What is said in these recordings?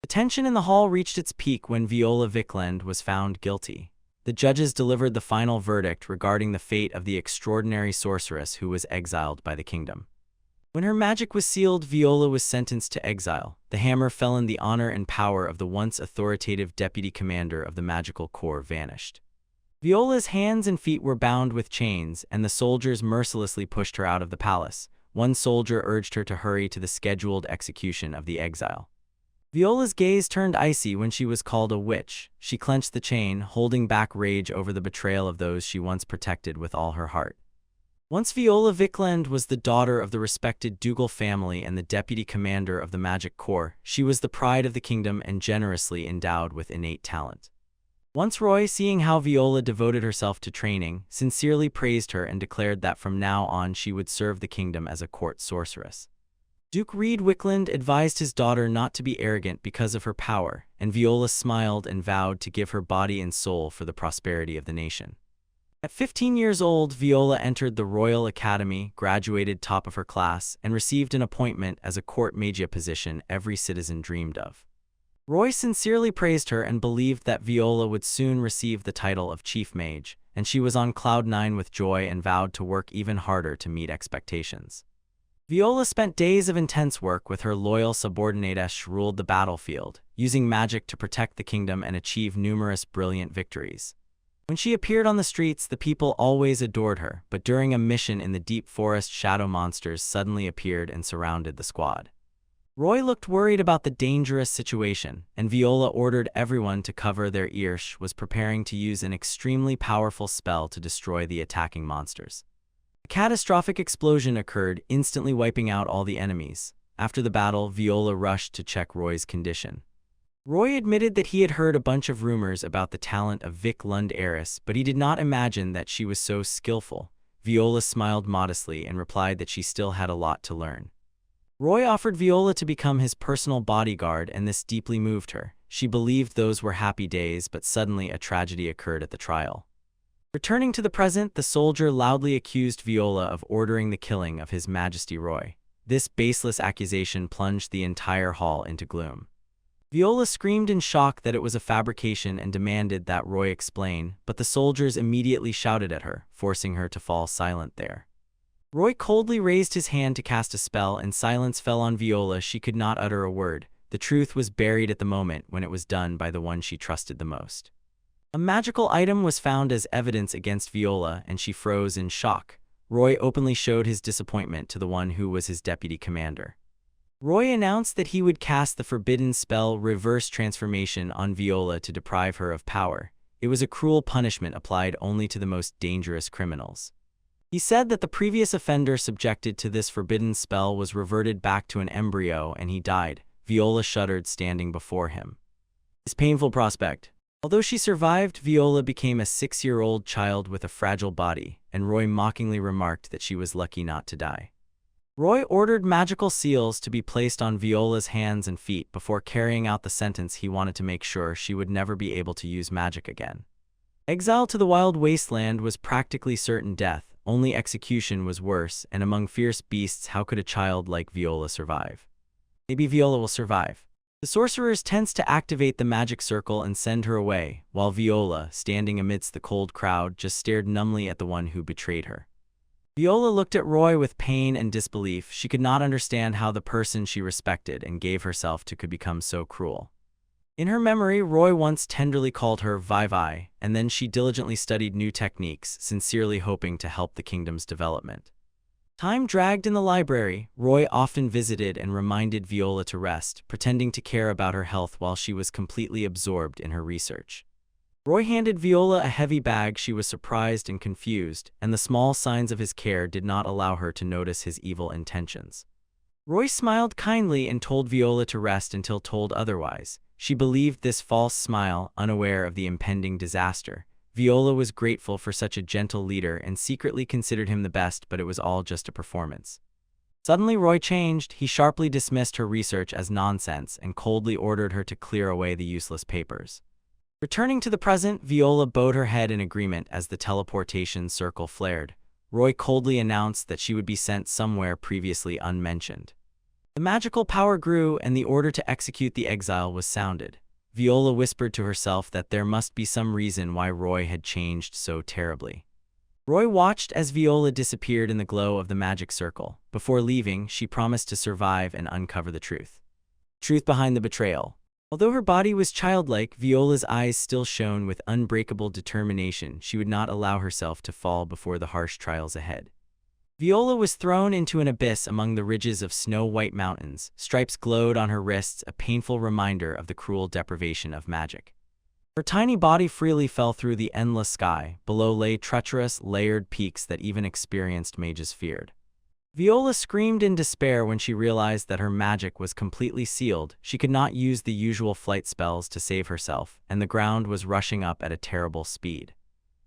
The tension in the hall reached its peak when Viola Vikland was found guilty. The judges delivered the final verdict regarding the fate of the extraordinary sorceress who was exiled by the kingdom. When her magic was sealed, Viola was sentenced to exile. The hammer fell and the honor and power of the once authoritative deputy commander of the magical corps vanished. Viola's hands and feet were bound with chains, and the soldiers mercilessly pushed her out of the palace. One soldier urged her to hurry to the scheduled execution of the exile. Viola's gaze turned icy when she was called a witch. She clenched the chain, holding back rage over the betrayal of those she once protected with all her heart. Once Viola Vikland was the daughter of the respected ducal family and the deputy commander of the magic corps, she was the pride of the kingdom and generously endowed with innate talent. Once Roy, seeing how Viola devoted herself to training, sincerely praised her and declared that from now on she would serve the kingdom as a court sorceress. Duke Reed Wickland advised his daughter not to be arrogant because of her power, and Viola smiled and vowed to give her body and soul for the prosperity of the nation. At 15 years old, Viola entered the Royal Academy, graduated top of her class, and received an appointment as a court magia position every citizen dreamed of. Roy sincerely praised her and believed that Viola would soon receive the title of chief mage, and she was on cloud nine with joy and vowed to work even harder to meet expectations. Viola spent days of intense work with her loyal subordinate as she ruled the battlefield, using magic to protect the kingdom and achieve numerous brilliant victories. When she appeared on the streets, the people always adored her, but during a mission in the deep forest, shadow monsters suddenly appeared and surrounded the squad. Roy looked worried about the dangerous situation, and Viola ordered everyone to cover their ears. She was preparing to use an extremely powerful spell to destroy the attacking monsters. A catastrophic explosion occurred, instantly wiping out all the enemies. After the battle, Viola rushed to check Roy's condition. Roy admitted that he had heard a bunch of rumors about the talent of Vic Lund heiress, but he did not imagine that she was so skillful. Viola smiled modestly and replied that she still had a lot to learn. Roy offered Viola to become his personal bodyguard, and this deeply moved her. She believed those were happy days, but suddenly a tragedy occurred at the trial. Returning to the present, the soldier loudly accused Viola of ordering the killing of His Majesty Roy. This baseless accusation plunged the entire hall into gloom. Viola screamed in shock that it was a fabrication and demanded that Roy explain, but the soldiers immediately shouted at her, forcing her to fall silent there. Roy coldly raised his hand to cast a spell, and silence fell on Viola. She could not utter a word. The truth was buried at the moment when it was done by the one she trusted the most. A magical item was found as evidence against Viola, and she froze in shock. Roy openly showed his disappointment to the one who was his deputy commander. Roy announced that he would cast the forbidden spell Reverse Transformation on Viola to deprive her of power. It was a cruel punishment applied only to the most dangerous criminals. He said that the previous offender subjected to this forbidden spell was reverted back to an embryo and he died. Viola shuddered standing before him. His painful prospect. Although she survived, Viola became a 6-year-old child with a fragile body, and Roy mockingly remarked that she was lucky not to die. Roy ordered magical seals to be placed on Viola's hands and feet before carrying out the sentence. He wanted to make sure she would never be able to use magic again. Exile to the wild wasteland was practically certain death. Only execution was worse, and among fierce beasts, how could a child like Viola survive? Maybe Viola will survive. The sorcerers tensed to activate the magic circle and send her away, while Viola, standing amidst the cold crowd, just stared numbly at the one who betrayed her. Viola looked at Roy with pain and disbelief. She could not understand how the person she respected and gave herself to could become so cruel. In her memory, Roy once tenderly called her Vivi, and then she diligently studied new techniques, sincerely hoping to help the kingdom's development. Time dragged in the library. Roy often visited and reminded Viola to rest, pretending to care about her health while she was completely absorbed in her research. Roy handed Viola a heavy bag. She was surprised and confused, and the small signs of his care did not allow her to notice his evil intentions. Roy smiled kindly and told Viola to rest until told otherwise. She believed this false smile, unaware of the impending disaster. Viola was grateful for such a gentle leader and secretly considered him the best, but it was all just a performance. Suddenly Roy changed. He sharply dismissed her research as nonsense and coldly ordered her to clear away the useless papers. Returning to the present, Viola bowed her head in agreement as the teleportation circle flared. Roy coldly announced that she would be sent somewhere previously unmentioned. The magical power grew, and the order to execute the exile was sounded. Viola whispered to herself that there must be some reason why Roy had changed so terribly. Roy watched as Viola disappeared in the glow of the magic circle. Before leaving, she promised to survive and uncover the truth. Truth behind the betrayal. Although her body was childlike, Viola's eyes still shone with unbreakable determination. She would not allow herself to fall before the harsh trials ahead. Viola was thrown into an abyss among the ridges of snow-white mountains. Stripes glowed on her wrists, a painful reminder of the cruel deprivation of magic. Her tiny body freely fell through the endless sky. Below lay treacherous, layered peaks that even experienced mages feared. Viola screamed in despair when she realized that her magic was completely sealed. She could not use the usual flight spells to save herself, and the ground was rushing up at a terrible speed.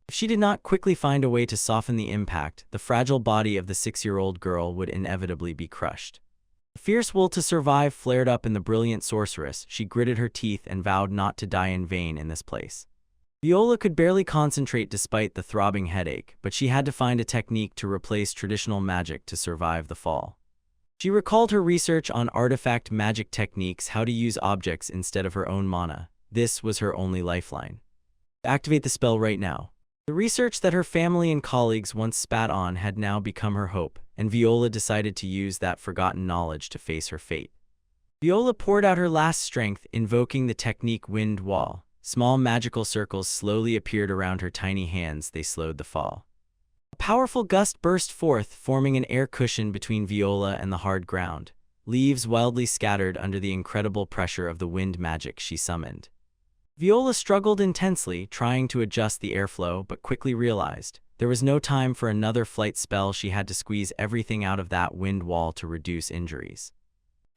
If she did not quickly find a way to soften the impact, the fragile body of the 6-year-old girl would inevitably be crushed. A fierce will to survive flared up in the brilliant sorceress. She gritted her teeth and vowed not to die in vain in this place. Viola could barely concentrate despite the throbbing headache, but she had to find a technique to replace traditional magic to survive the fall. She recalled her research on artifact magic techniques, how to use objects instead of her own mana. This was her only lifeline. Activate the spell right now. The research that her family and colleagues once spat on had now become her hope, and Viola decided to use that forgotten knowledge to face her fate. Viola poured out her last strength, invoking the technique Wind Wall. Small magical circles slowly appeared around her tiny hands. They slowed the fall. A powerful gust burst forth, forming an air cushion between Viola and the hard ground. Leaves wildly scattered under the incredible pressure of the wind magic she summoned. Viola struggled intensely, trying to adjust the airflow, but quickly realized there was no time for another flight spell. She had to squeeze everything out of that wind wall to reduce injuries.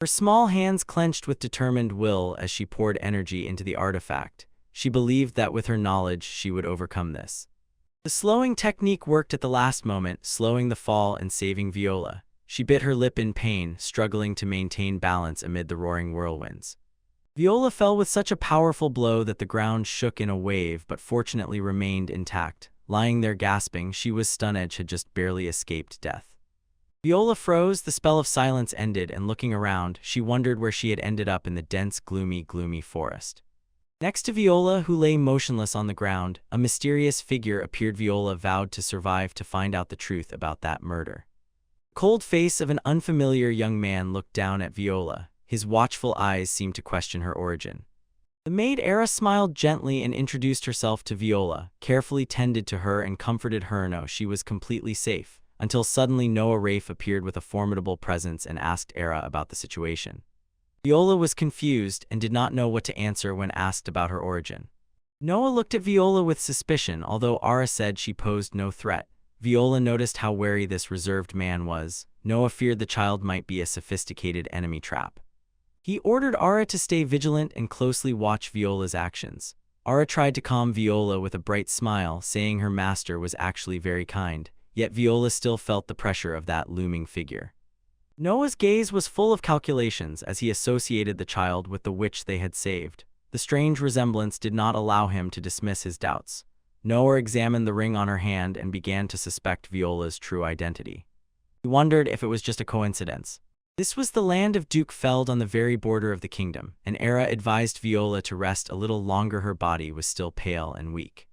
Her small hands clenched with determined will as she poured energy into the artifact. She believed that with her knowledge, she would overcome this. The slowing technique worked at the last moment, slowing the fall and saving Viola. She bit her lip in pain, struggling to maintain balance amid the roaring whirlwinds. Viola fell with such a powerful blow that the ground shook in a wave, but fortunately remained intact. Lying there gasping, she was stunned. Had just barely escaped death. Viola froze, the spell of silence ended, and looking around, she wondered where she had ended up in the dense, gloomy forest. Next to Viola, who lay motionless on the ground, a mysterious figure appeared. Viola vowed to survive to find out the truth about that murder. The cold face of an unfamiliar young man looked down at Viola. His watchful eyes seemed to question her origin. The maid Era smiled gently and introduced herself to Viola, carefully tended to her and comforted her. No, she was completely safe, until suddenly Noah Rafe appeared with a formidable presence and asked Era about the situation. Viola was confused and did not know what to answer when asked about her origin. Noah looked at Viola with suspicion. Although Ara said she posed no threat, Viola noticed how wary this reserved man was. Noah feared the child might be a sophisticated enemy trap. He ordered Ara to stay vigilant and closely watch Viola's actions. Ara tried to calm Viola with a bright smile, saying her master was actually very kind, yet Viola still felt the pressure of that looming figure. Noah's gaze was full of calculations as he associated the child with the witch they had saved. The strange resemblance did not allow him to dismiss his doubts. Noah examined the ring on her hand and began to suspect Viola's true identity. He wondered if it was just a coincidence. This was the land of Duke Feld on the very border of the kingdom, and Era advised Viola to rest a little longer. Her body was still pale and weak.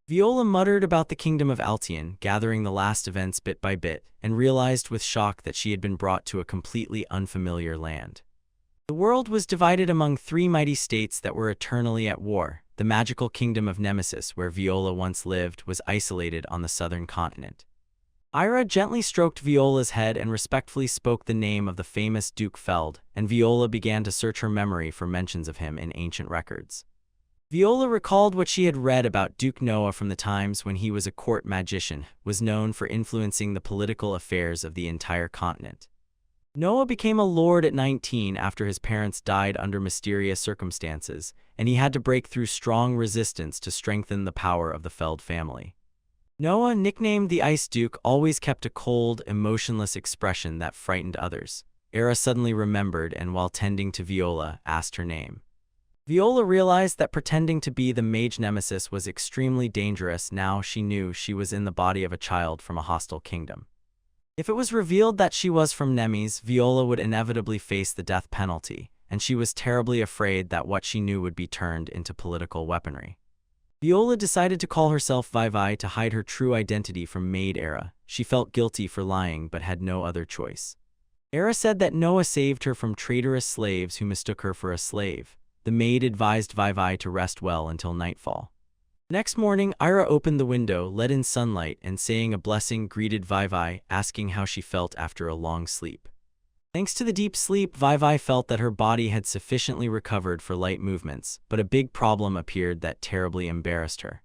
Viola muttered about the kingdom of Altian, gathering the last events bit by bit, and realized with shock that she had been brought to a completely unfamiliar land. The world was divided among 3 mighty states that were eternally at war. The magical kingdom of Nemesis, where Viola once lived, was isolated on the southern continent. Ira gently stroked Viola's head and respectfully spoke the name of the famous Duke Feld, and Viola began to search her memory for mentions of him in ancient records. Viola recalled what she had read about Duke Noah from the times when he was a court magician, was known for influencing the political affairs of the entire continent. Noah became a lord at 19 after his parents died under mysterious circumstances, and he had to break through strong resistance to strengthen the power of the Feld family. Noah, nicknamed the Ice Duke, always kept a cold, emotionless expression that frightened others. Era suddenly remembered and, while tending to Viola, asked her name. Viola realized that pretending to be the mage Nemesis was extremely dangerous. Now she knew she was in the body of a child from a hostile kingdom. If it was revealed that she was from Nemesis, Viola would inevitably face the death penalty, and she was terribly afraid that what she knew would be turned into political weaponry. Viola decided to call herself Vivi to hide her true identity from maid Era. She felt guilty for lying but had no other choice. Era said that Noah saved her from traitorous slaves who mistook her for a slave. The maid advised Vivi to rest well until nightfall. Next morning, Ira opened the window, let in sunlight, and saying a blessing greeted Vivi, asking how she felt after a long sleep. Thanks to the deep sleep, Vivi felt that her body had sufficiently recovered for light movements, but a big problem appeared that terribly embarrassed her.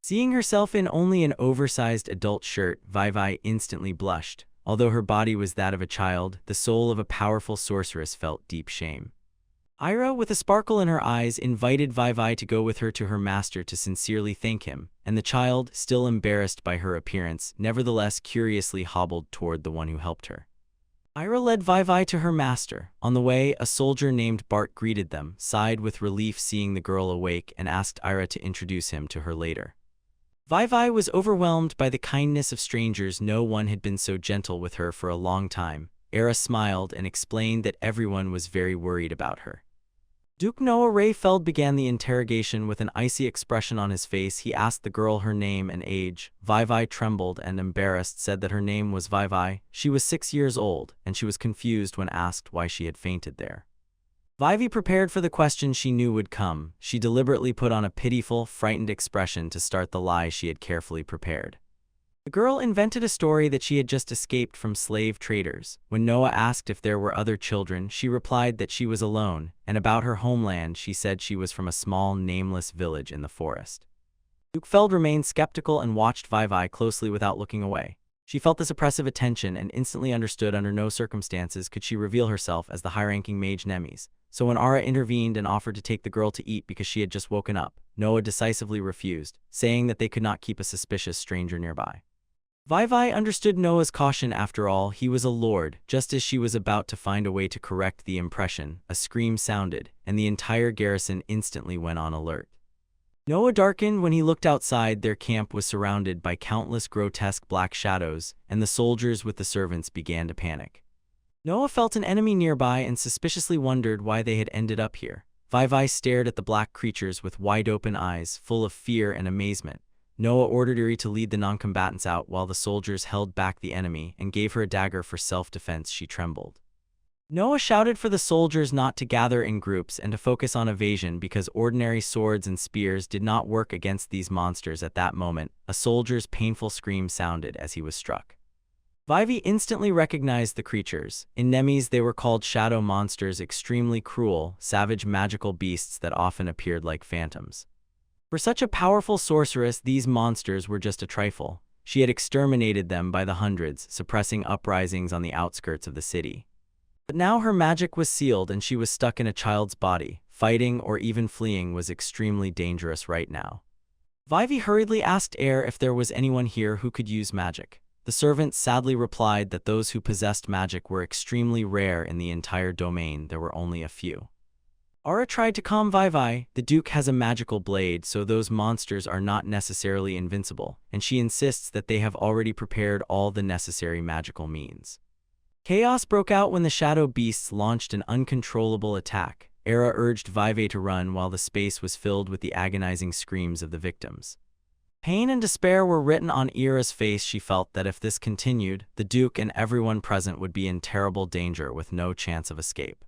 Seeing herself in only an oversized adult shirt, Vivi instantly blushed. Although her body was that of a child, the soul of a powerful sorceress felt deep shame. Ira, with a sparkle in her eyes, invited Vivi to go with her to her master to sincerely thank him, and the child, still embarrassed by her appearance, nevertheless curiously hobbled toward the one who helped her. Ira led Vivi to her master. On the way, a soldier named Bart greeted them, sighed with relief seeing the girl awake, and asked Ira to introduce him to her later. Vivi was overwhelmed by the kindness of strangers. No one had been so gentle with her for a long time. Ira smiled and explained that everyone was very worried about her. Duke Noah Rayfeld began the interrogation with an icy expression on his face. He asked the girl her name and age. Vivi trembled and, embarrassed, said that her name was Vivi. She was 6 years old, and she was confused when asked why she had fainted there. Vivi prepared for the question she knew would come. She deliberately put on a pitiful, frightened expression to start the lie she had carefully prepared. The girl invented a story that she had just escaped from slave traders. When Noah asked if there were other children, she replied that she was alone, and about her homeland she said she was from a small, nameless village in the forest. Duke Feld remained skeptical and watched Vivi closely without looking away. She felt this oppressive attention and instantly understood under no circumstances could she reveal herself as the high-ranking mage Nemesis. So when Ara intervened and offered to take the girl to eat because she had just woken up, Noah decisively refused, saying that they could not keep a suspicious stranger nearby. Vivi understood Noah's caution. After all, he was a lord. Just as she was about to find a way to correct the impression, a scream sounded, and the entire garrison instantly went on alert. Noah darkened when he looked outside. Their camp was surrounded by countless grotesque black shadows, and the soldiers with the servants began to panic. Noah felt an enemy nearby and suspiciously wondered why they had ended up here. Vivi stared at the black creatures with wide-open eyes, full of fear and amazement. Noah ordered Iri to lead the non-combatants out while the soldiers held back the enemy and gave her a dagger for self-defense. She trembled. Noah shouted for the soldiers not to gather in groups and to focus on evasion because ordinary swords and spears did not work against these monsters. At that moment, a soldier's painful scream sounded as he was struck. Vivi instantly recognized the creatures. In Nemesis, they were called shadow monsters, extremely cruel, savage magical beasts that often appeared like phantoms. For such a powerful sorceress, these monsters were just a trifle. She had exterminated them by the hundreds, suppressing uprisings on the outskirts of the city. But now her magic was sealed and she was stuck in a child's body. Fighting or even fleeing was extremely dangerous right now. Vivi hurriedly asked Air if there was anyone here who could use magic. The servant sadly replied that those who possessed magic were extremely rare in the entire domain. There were only a few. Ara tried to calm Vivi. The Duke has a magical blade, so those monsters are not necessarily invincible, and she insists that they have already prepared all the necessary magical means. Chaos broke out when the shadow beasts launched an uncontrollable attack. Ara urged Vivi to run while the space was filled with the agonizing screams of the victims. Pain and despair were written on Ira's face. She felt that if this continued, the Duke and everyone present would be in terrible danger with no chance of escape.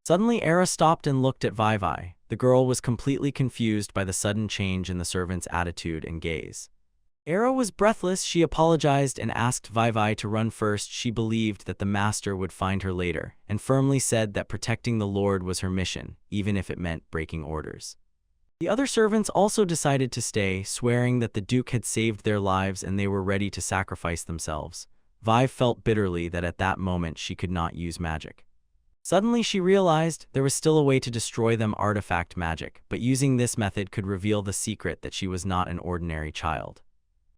Suddenly, Ara stopped and looked at Vivi. The girl was completely confused by the sudden change in the servant's attitude and gaze. Ara was breathless. She apologized and asked Vivi to run first. She believed that the master would find her later, and firmly said that protecting the Lord was her mission, even if it meant breaking orders. The other servants also decided to stay, swearing that the Duke had saved their lives and they were ready to sacrifice themselves. Vivi felt bitterly that at that moment she could not use magic. Suddenly she realized there was still a way to destroy them, artifact magic, but using this method could reveal the secret that she was not an ordinary child.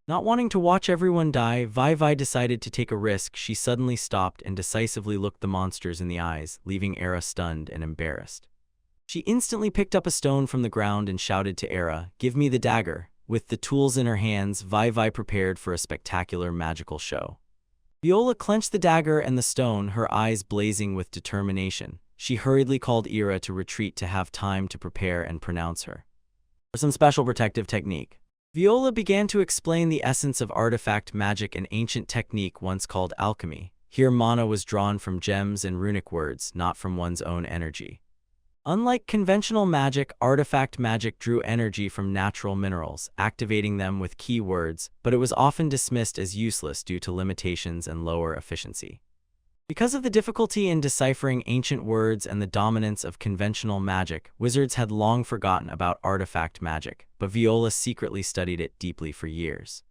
Not wanting to watch everyone die, Vivi decided to take a risk. She suddenly stopped and decisively looked the monsters in the eyes, leaving Ara stunned and embarrassed. She instantly picked up a stone from the ground and shouted to Ara, "Give me the dagger." With the tools in her hands, Vivi prepared for a spectacular magical show. Viola clenched the dagger and the stone, her eyes blazing with determination. She hurriedly called Ira to retreat to have time to prepare and pronounce her. For some special protective technique. Viola began to explain the essence of artifact magic, an ancient technique once called alchemy. Here mana was drawn from gems and runic words, not from one's own energy. Unlike conventional magic, artifact magic drew energy from natural minerals, activating them with key words, but it was often dismissed as useless due to limitations and lower efficiency. Because of the difficulty in deciphering ancient words and the dominance of conventional magic, wizards had long forgotten about artifact magic, but Viola secretly studied it deeply for years.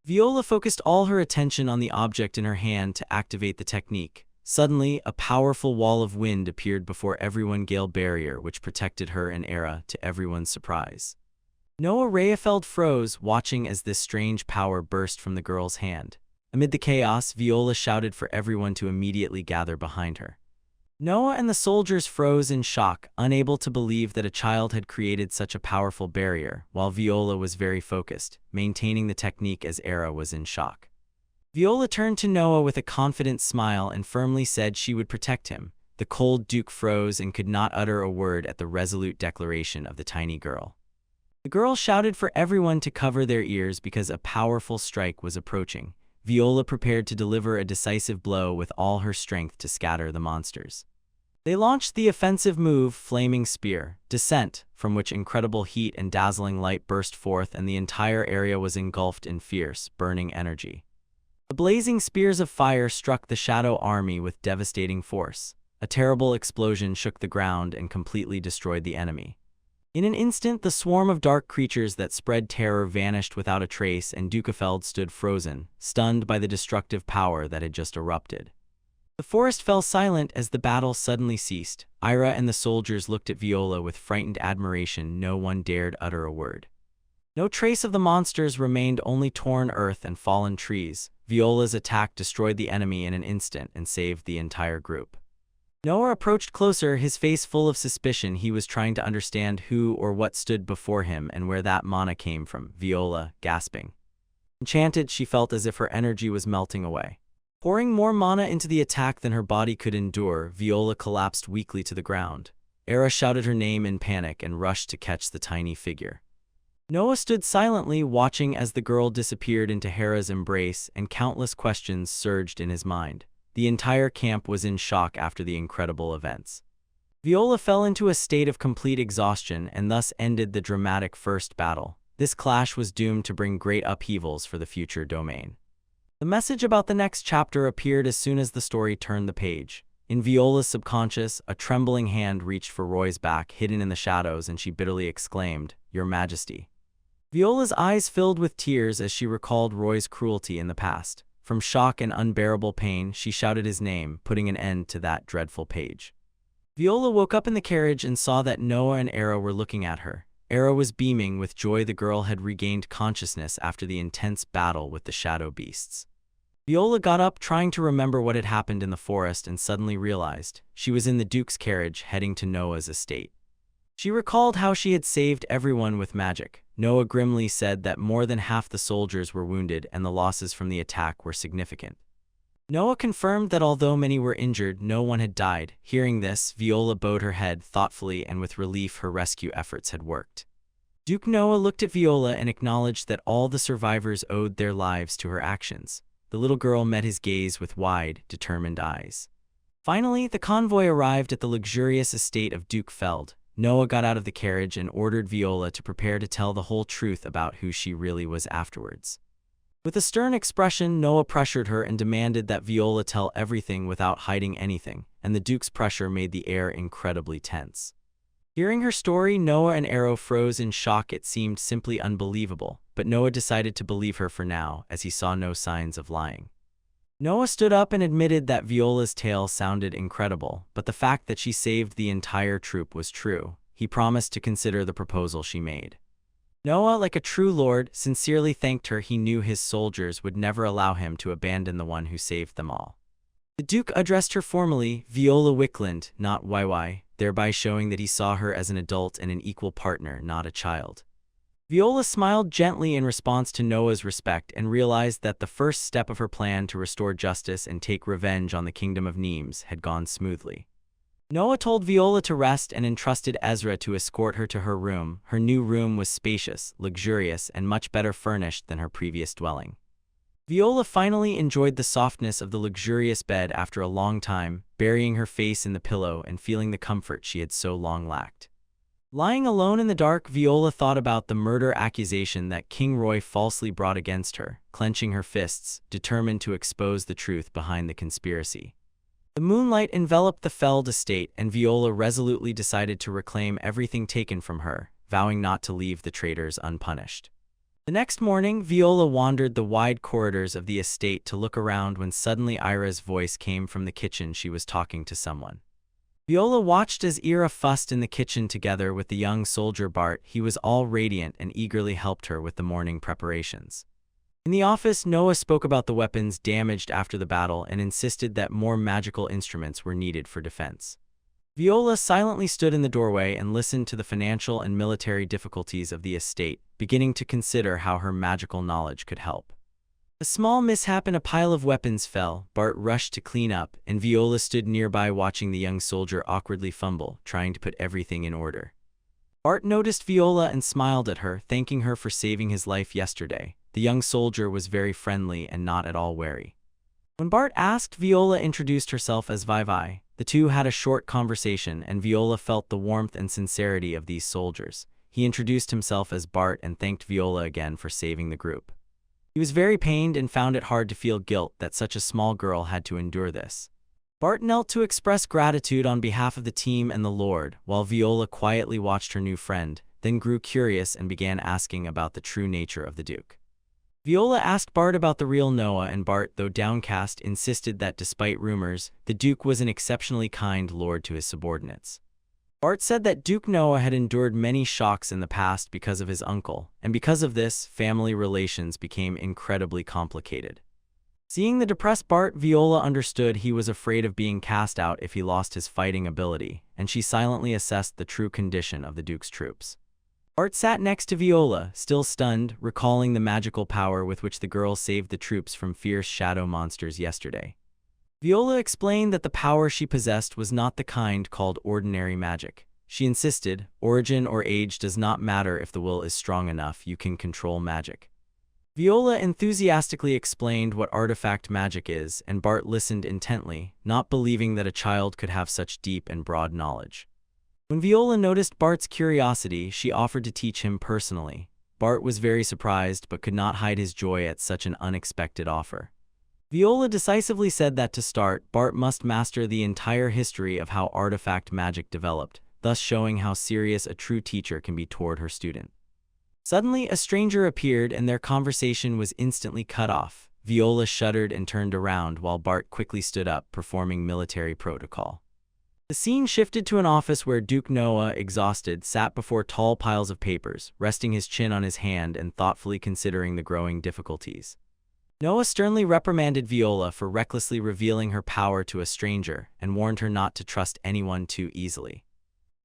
Viola focused all her attention on the object in her hand to activate the technique. Suddenly, a powerful wall of wind appeared before everyone, gale barrier which protected her and Era, to everyone's surprise. Noah Rayfeld froze, watching as this strange power burst from the girl's hand. Amid the chaos, Viola shouted for everyone to immediately gather behind her. Noah and the soldiers froze in shock, unable to believe that a child had created such a powerful barrier, while Viola was very focused, maintaining the technique as Era was in shock. Viola turned to Noah with a confident smile and firmly said she would protect him. The cold Duke froze and could not utter a word at the resolute declaration of the tiny girl. The girl shouted for everyone to cover their ears because a powerful strike was approaching. Viola prepared to deliver a decisive blow with all her strength to scatter the monsters. They launched the offensive move, Flaming Spear, Descent, from which incredible heat and dazzling light burst forth and the entire area was engulfed in fierce, burning energy. The blazing spears of fire struck the Shadow Army with devastating force. A terrible explosion shook the ground and completely destroyed the enemy. In an instant, the swarm of dark creatures that spread terror vanished without a trace, and Dukefeld stood frozen, stunned by the destructive power that had just erupted. The forest fell silent as the battle suddenly ceased. Ira and the soldiers looked at Viola with frightened admiration. No one dared utter a word. No trace of the monsters remained, only torn earth and fallen trees. Viola's attack destroyed the enemy in an instant and saved the entire group. Noah approached closer, his face full of suspicion. He was trying to understand who or what stood before him and where that mana came from. Viola, gasping. Enchanted, she felt as if her energy was melting away. Pouring more mana into the attack than her body could endure, Viola collapsed weakly to the ground. Era shouted her name in panic and rushed to catch the tiny figure. Noah stood silently, watching as the girl disappeared into Hera's embrace, and countless questions surged in his mind. The entire camp was in shock after the incredible events. Viola fell into a state of complete exhaustion and thus ended the dramatic first battle. This clash was doomed to bring great upheavals for the future domain. The message about the next chapter appeared as soon as the story turned the page. In Viola's subconscious, a trembling hand reached for Roy's back, hidden in the shadows, and she bitterly exclaimed, "Your Majesty." Viola's eyes filled with tears as she recalled Roy's cruelty in the past. From shock and unbearable pain, she shouted his name, putting an end to that dreadful page. Viola woke up in the carriage and saw that Noah and Era were looking at her. Era was beaming with joy. The girl had regained consciousness after the intense battle with the shadow beasts. Viola got up, trying to remember what had happened in the forest, and suddenly realized she was in the Duke's carriage heading to Noah's estate. She recalled how she had saved everyone with magic. Noah grimly said that more than half the soldiers were wounded and the losses from the attack were significant. Noah confirmed that although many were injured, no one had died. Hearing this, Viola bowed her head thoughtfully, and with relief her rescue efforts had worked. Duke Noah looked at Viola and acknowledged that all the survivors owed their lives to her actions. The little girl met his gaze with wide, determined eyes. Finally, the convoy arrived at the luxurious estate of Duke Feld. Noah got out of the carriage and ordered Viola to prepare to tell the whole truth about who she really was afterwards. With a stern expression, Noah pressured her and demanded that Viola tell everything without hiding anything, and the Duke's pressure made the air incredibly tense. Hearing her story, Noah and Arrow froze in shock. It seemed simply unbelievable, but Noah decided to believe her for now, as he saw no signs of lying. Noah stood up and admitted that Viola's tale sounded incredible, but the fact that she saved the entire troop was true. He promised to consider the proposal she made. Noah, like a true lord, sincerely thanked her. He knew his soldiers would never allow him to abandon the one who saved them all. The Duke addressed her formally, Viola Wickland, not YY, thereby showing that he saw her as an adult and an equal partner, not a child. Viola smiled gently in response to Noah's respect and realized that the first step of her plan to restore justice and take revenge on the kingdom of Nemes had gone smoothly. Noah told Viola to rest and entrusted Ezra to escort her to her room. Her new room was spacious, luxurious, and much better furnished than her previous dwelling. Viola finally enjoyed the softness of the luxurious bed after a long time, burying her face in the pillow and feeling the comfort she had so long lacked. Lying alone in the dark, Viola thought about the murder accusation that King Roy falsely brought against her, clenching her fists, determined to expose the truth behind the conspiracy. The moonlight enveloped the felled estate, and Viola resolutely decided to reclaim everything taken from her, vowing not to leave the traitors unpunished. The next morning, Viola wandered the wide corridors of the estate to look around when suddenly Ira's voice came from the kitchen. She was talking to someone. Viola watched as Ira fussed in the kitchen together with the young soldier Bart. He was all radiant and eagerly helped her with the morning preparations. In the office, Noah spoke about the weapons damaged after the battle and insisted that more magical instruments were needed for defense. Viola silently stood in the doorway and listened to the financial and military difficulties of the estate, beginning to consider how her magical knowledge could help. A small mishap and a pile of weapons fell. Bart rushed to clean up, and Viola stood nearby watching the young soldier awkwardly fumble, trying to put everything in order. Bart noticed Viola and smiled at her, thanking her for saving his life yesterday. The young soldier was very friendly and not at all wary. When Bart asked, Viola introduced herself as Vivi. The two had a short conversation, and Viola felt the warmth and sincerity of these soldiers. He introduced himself as Bart and thanked Viola again for saving the group. He was very pained and found it hard to feel guilt that such a small girl had to endure this. Bart knelt to express gratitude on behalf of the team and the Lord, while Viola quietly watched her new friend, then grew curious and began asking about the true nature of the Duke. Viola asked Bart about the real Noah, and Bart, though downcast, insisted that despite rumors, the Duke was an exceptionally kind lord to his subordinates. Bart said that Duke Noah had endured many shocks in the past because of his uncle, and because of this, family relations became incredibly complicated. Seeing the depressed Bart, Viola understood he was afraid of being cast out if he lost his fighting ability, and she silently assessed the true condition of the Duke's troops. Bart sat next to Viola, still stunned, recalling the magical power with which the girl saved the troops from fierce shadow monsters yesterday. Viola explained that the power she possessed was not the kind called ordinary magic. She insisted, origin or age does not matter if the will is strong enough, you can control magic. Viola enthusiastically explained what artifact magic is, and Bart listened intently, not believing that a child could have such deep and broad knowledge. When Viola noticed Bart's curiosity, she offered to teach him personally. Bart was very surprised but could not hide his joy at such an unexpected offer. Viola decisively said that to start, Bart must master the entire history of how artifact magic developed, thus showing how serious a true teacher can be toward her student. Suddenly, a stranger appeared and their conversation was instantly cut off. Viola shuddered and turned around while Bart quickly stood up, performing military protocol. The scene shifted to an office where Duke Noah, exhausted, sat before tall piles of papers, resting his chin on his hand and thoughtfully considering the growing difficulties. Noah sternly reprimanded Viola for recklessly revealing her power to a stranger and warned her not to trust anyone too easily.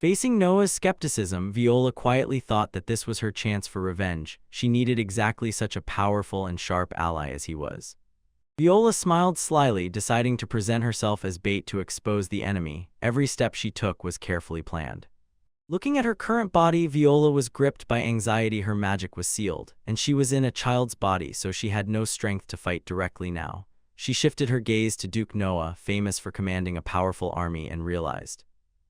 Facing Noah's skepticism, Viola quietly thought that this was her chance for revenge. She needed exactly such a powerful and sharp ally as he was. Viola smiled slyly, deciding to present herself as bait to expose the enemy. Every step she took was carefully planned. Looking at her current body, Viola was gripped by anxiety. Her magic was sealed, and she was in a child's body, so she had no strength to fight directly now. She shifted her gaze to Duke Noah, famous for commanding a powerful army, and realized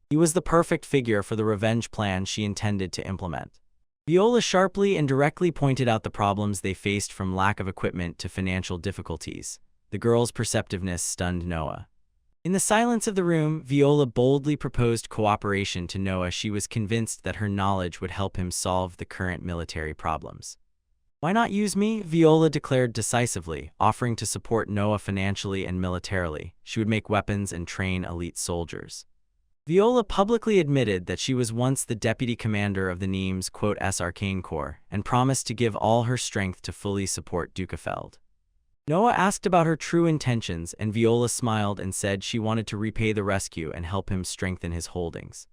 he was the perfect figure for the revenge plan she intended to implement. Viola sharply and directly pointed out the problems they faced, from lack of equipment to financial difficulties. The girl's perceptiveness stunned Noah. In the silence of the room, Viola boldly proposed cooperation to Noah. She was convinced that her knowledge would help him solve the current military problems. "Why not use me?" Viola declared decisively, offering to support Noah financially and militarily. She would make weapons and train elite soldiers. Viola publicly admitted that she was once the deputy commander of the Nemes' Arcane Corps, and promised to give all her strength to fully support Dukefeld. Noah asked about her true intentions, and Viola smiled and said she wanted to repay the rescue and help him strengthen his holdings.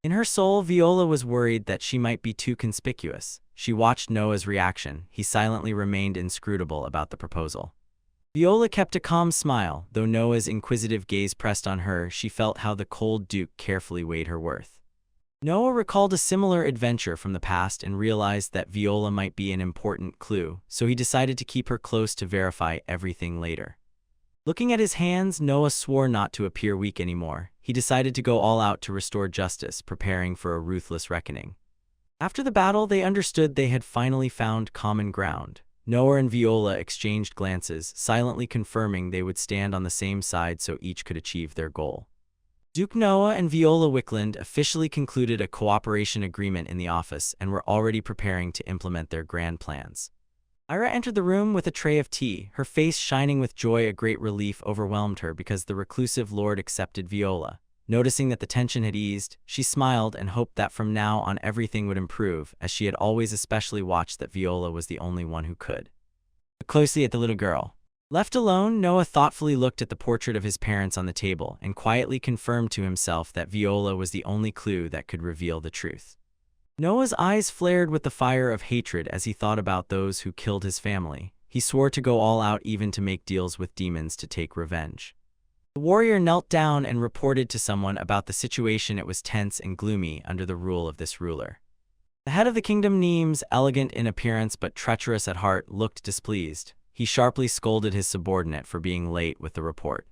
In her soul, Viola was worried that she might be too conspicuous. She watched Noah's reaction. He silently remained inscrutable about the proposal. Viola kept a calm smile. Though Noah's inquisitive gaze pressed on her, she felt how the cold Duke carefully weighed her worth. Noah recalled a similar adventure from the past and realized that Viola might be an important clue, so he decided to keep her close to verify everything later. Looking at his hands, Noah swore not to appear weak anymore. He decided to go all out to restore justice, preparing for a ruthless reckoning. After the battle, they understood they had finally found common ground. Noah and Viola exchanged glances, silently confirming they would stand on the same side so each could achieve their goal. Duke Noah and Viola Wickland officially concluded a cooperation agreement in the office and were already preparing to implement their grand plans. Ira entered the room with a tray of tea, her face shining with joy. A great relief overwhelmed her because the reclusive lord accepted Viola. Noticing that the tension had eased, she smiled and hoped that from now on everything would improve, as she had always especially watched that Viola was the only one who could. Look closely at the little girl. Left alone, Noah thoughtfully looked at the portrait of his parents on the table and quietly confirmed to himself that Viola was the only clue that could reveal the truth. Noah's eyes flared with the fire of hatred as he thought about those who killed his family. He swore to go all out, even to make deals with demons to take revenge. The warrior knelt down and reported to someone about the situation. It was tense and gloomy under the rule of this ruler. The head of the kingdom, Nemes, elegant in appearance but treacherous at heart, looked displeased. He sharply scolded his subordinate for being late with the report.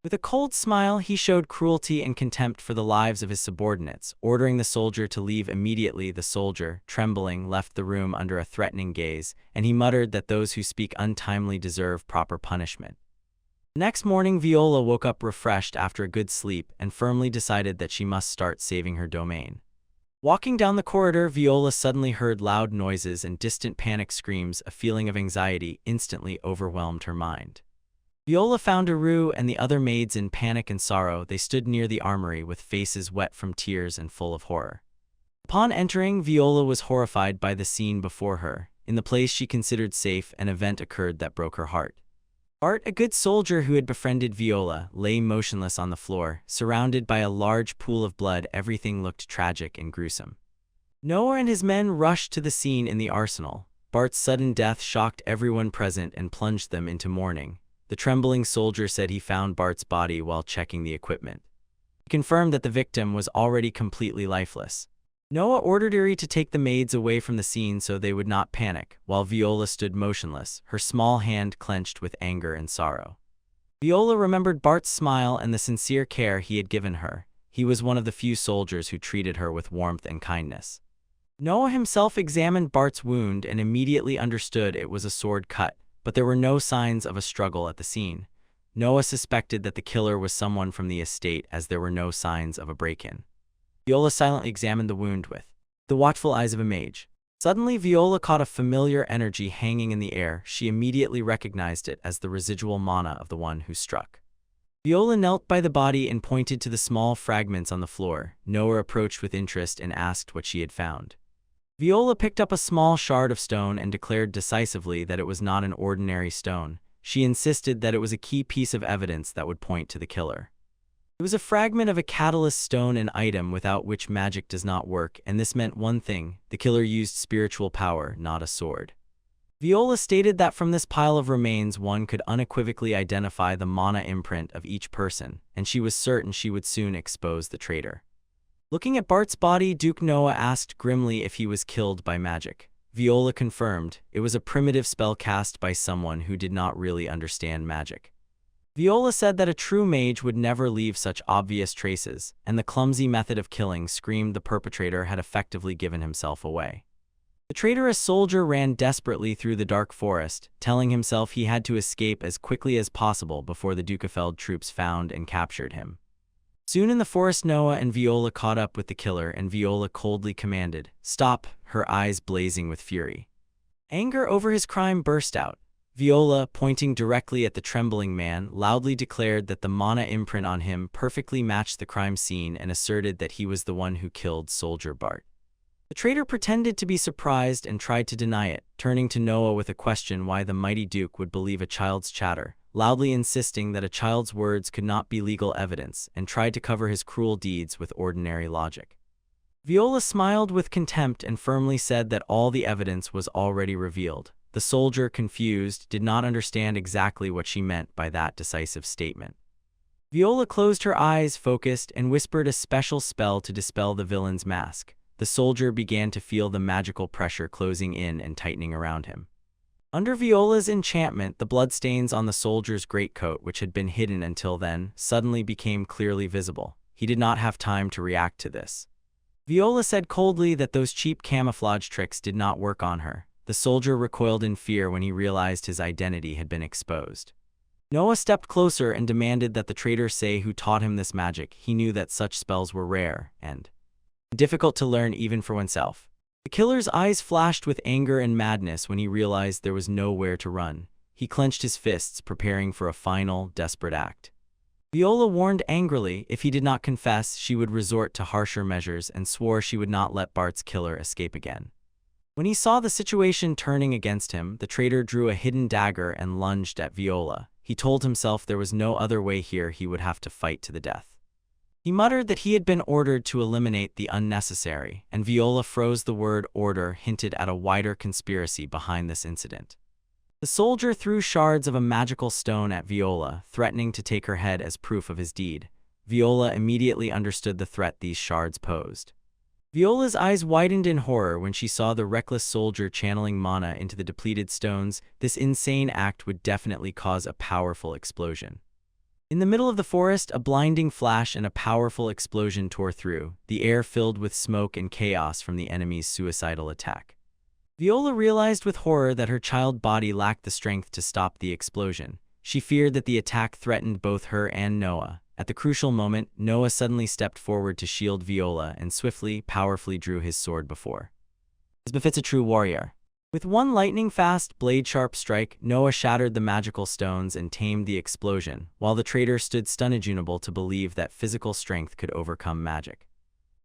With a cold smile, he showed cruelty and contempt for the lives of his subordinates, ordering the soldier to leave immediately. The soldier, trembling, left the room under a threatening gaze, and he muttered that those who speak untimely deserve proper punishment. The next morning, Viola woke up refreshed after a good sleep and firmly decided that she must start saving her domain. Walking down the corridor, Viola suddenly heard loud noises and distant panic screams. A feeling of anxiety instantly overwhelmed her mind. Viola found Aru and the other maids in panic and sorrow. They stood near the armory with faces wet from tears and full of horror. Upon entering, Viola was horrified by the scene before her. In the place she considered safe, an event occurred that broke her heart. Bart, a good soldier who had befriended Viola, lay motionless on the floor, surrounded by a large pool of blood. Everything looked tragic and gruesome. Noah and his men rushed to the scene in the arsenal. Bart's sudden death shocked everyone present and plunged them into mourning. The trembling soldier said he found Bart's body while checking the equipment. He confirmed that the victim was already completely lifeless. Noah ordered Iri to take the maids away from the scene so they would not panic, while Viola stood motionless, her small hand clenched with anger and sorrow. Viola remembered Bart's smile and the sincere care he had given her. He was one of the few soldiers who treated her with warmth and kindness. Noah himself examined Bart's wound and immediately understood it was a sword cut, but there were no signs of a struggle at the scene. Noah suspected that the killer was someone from the estate, as there were no signs of a break-in. Viola silently examined the wound with the watchful eyes of a mage. Suddenly, Viola caught a familiar energy hanging in the air. She immediately recognized it as the residual mana of the one who struck. Viola knelt by the body and pointed to the small fragments on the floor. Noah approached with interest and asked what she had found. Viola picked up a small shard of stone and declared decisively that it was not an ordinary stone. She insisted that it was a key piece of evidence that would point to the killer. It was a fragment of a catalyst stone, an item without which magic does not work, and this meant one thing: the killer used spiritual power, not a sword. Viola stated that from this pile of remains one could unequivocally identify the mana imprint of each person, and she was certain she would soon expose the traitor. Looking at Bart's body, Duke Noah asked grimly if he was killed by magic. Viola confirmed it was a primitive spell cast by someone who did not really understand magic. Viola said that a true mage would never leave such obvious traces, and the clumsy method of killing screamed the perpetrator had effectively given himself away. The traitorous soldier ran desperately through the dark forest, telling himself he had to escape as quickly as possible before the Dukefeld troops found and captured him. Soon in the forest, Noah and Viola caught up with the killer, and Viola coldly commanded, "Stop," her eyes blazing with fury. Anger over his crime burst out. Viola, pointing directly at the trembling man, loudly declared that the mana imprint on him perfectly matched the crime scene and asserted that he was the one who killed Soldier Bart. The traitor pretended to be surprised and tried to deny it, turning to Noah with a question why the mighty Duke would believe a child's chatter, loudly insisting that a child's words could not be legal evidence, and tried to cover his cruel deeds with ordinary logic. Viola smiled with contempt and firmly said that all the evidence was already revealed. The soldier, confused, did not understand exactly what she meant by that decisive statement. Viola closed her eyes, focused, and whispered a special spell to dispel the villain's mask. The soldier began to feel the magical pressure closing in and tightening around him. Under Viola's enchantment, the bloodstains on the soldier's greatcoat, which had been hidden until then, suddenly became clearly visible. He did not have time to react to this. Viola said coldly that those cheap camouflage tricks did not work on her. The soldier recoiled in fear when he realized his identity had been exposed. Noah stepped closer and demanded that the traitor say who taught him this magic. He knew that such spells were rare and difficult to learn even for oneself. The killer's eyes flashed with anger and madness when he realized there was nowhere to run. He clenched his fists, preparing for a final, desperate act. Viola warned angrily if he did not confess, she would resort to harsher measures, and swore she would not let Bart's killer escape again. When he saw the situation turning against him, the traitor drew a hidden dagger and lunged at Viola. He told himself there was no other way here, he would have to fight to the death. He muttered that he had been ordered to eliminate the unnecessary, and Viola froze. The word order hinted at a wider conspiracy behind this incident. The soldier threw shards of a magical stone at Viola, threatening to take her head as proof of his deed. Viola immediately understood the threat these shards posed. Viola's eyes widened in horror when she saw the reckless soldier channeling mana into the depleted stones. This insane act would definitely cause a powerful explosion. In the middle of the forest, a blinding flash and a powerful explosion tore through, the air filled with smoke and chaos from the enemy's suicidal attack. Viola realized with horror that her child body lacked the strength to stop the explosion. She feared that the attack threatened both her and Noah. At the crucial moment, Noah suddenly stepped forward to shield Viola and swiftly, powerfully drew his sword before. As befits a true warrior. With one lightning-fast, blade-sharp strike, Noah shattered the magical stones and tamed the explosion, while the traitor stood stunned, unable to believe that physical strength could overcome magic.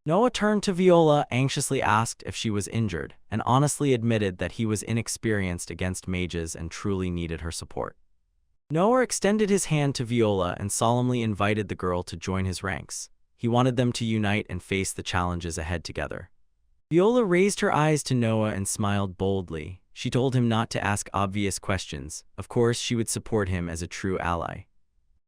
Noah turned to Viola, anxiously asked if she was injured, and honestly admitted that he was inexperienced against mages and truly needed her support. Noah extended his hand to Viola and solemnly invited the girl to join his ranks. He wanted them to unite and face the challenges ahead together. Viola raised her eyes to Noah and smiled boldly. She told him not to ask obvious questions. Of course, she would support him as a true ally.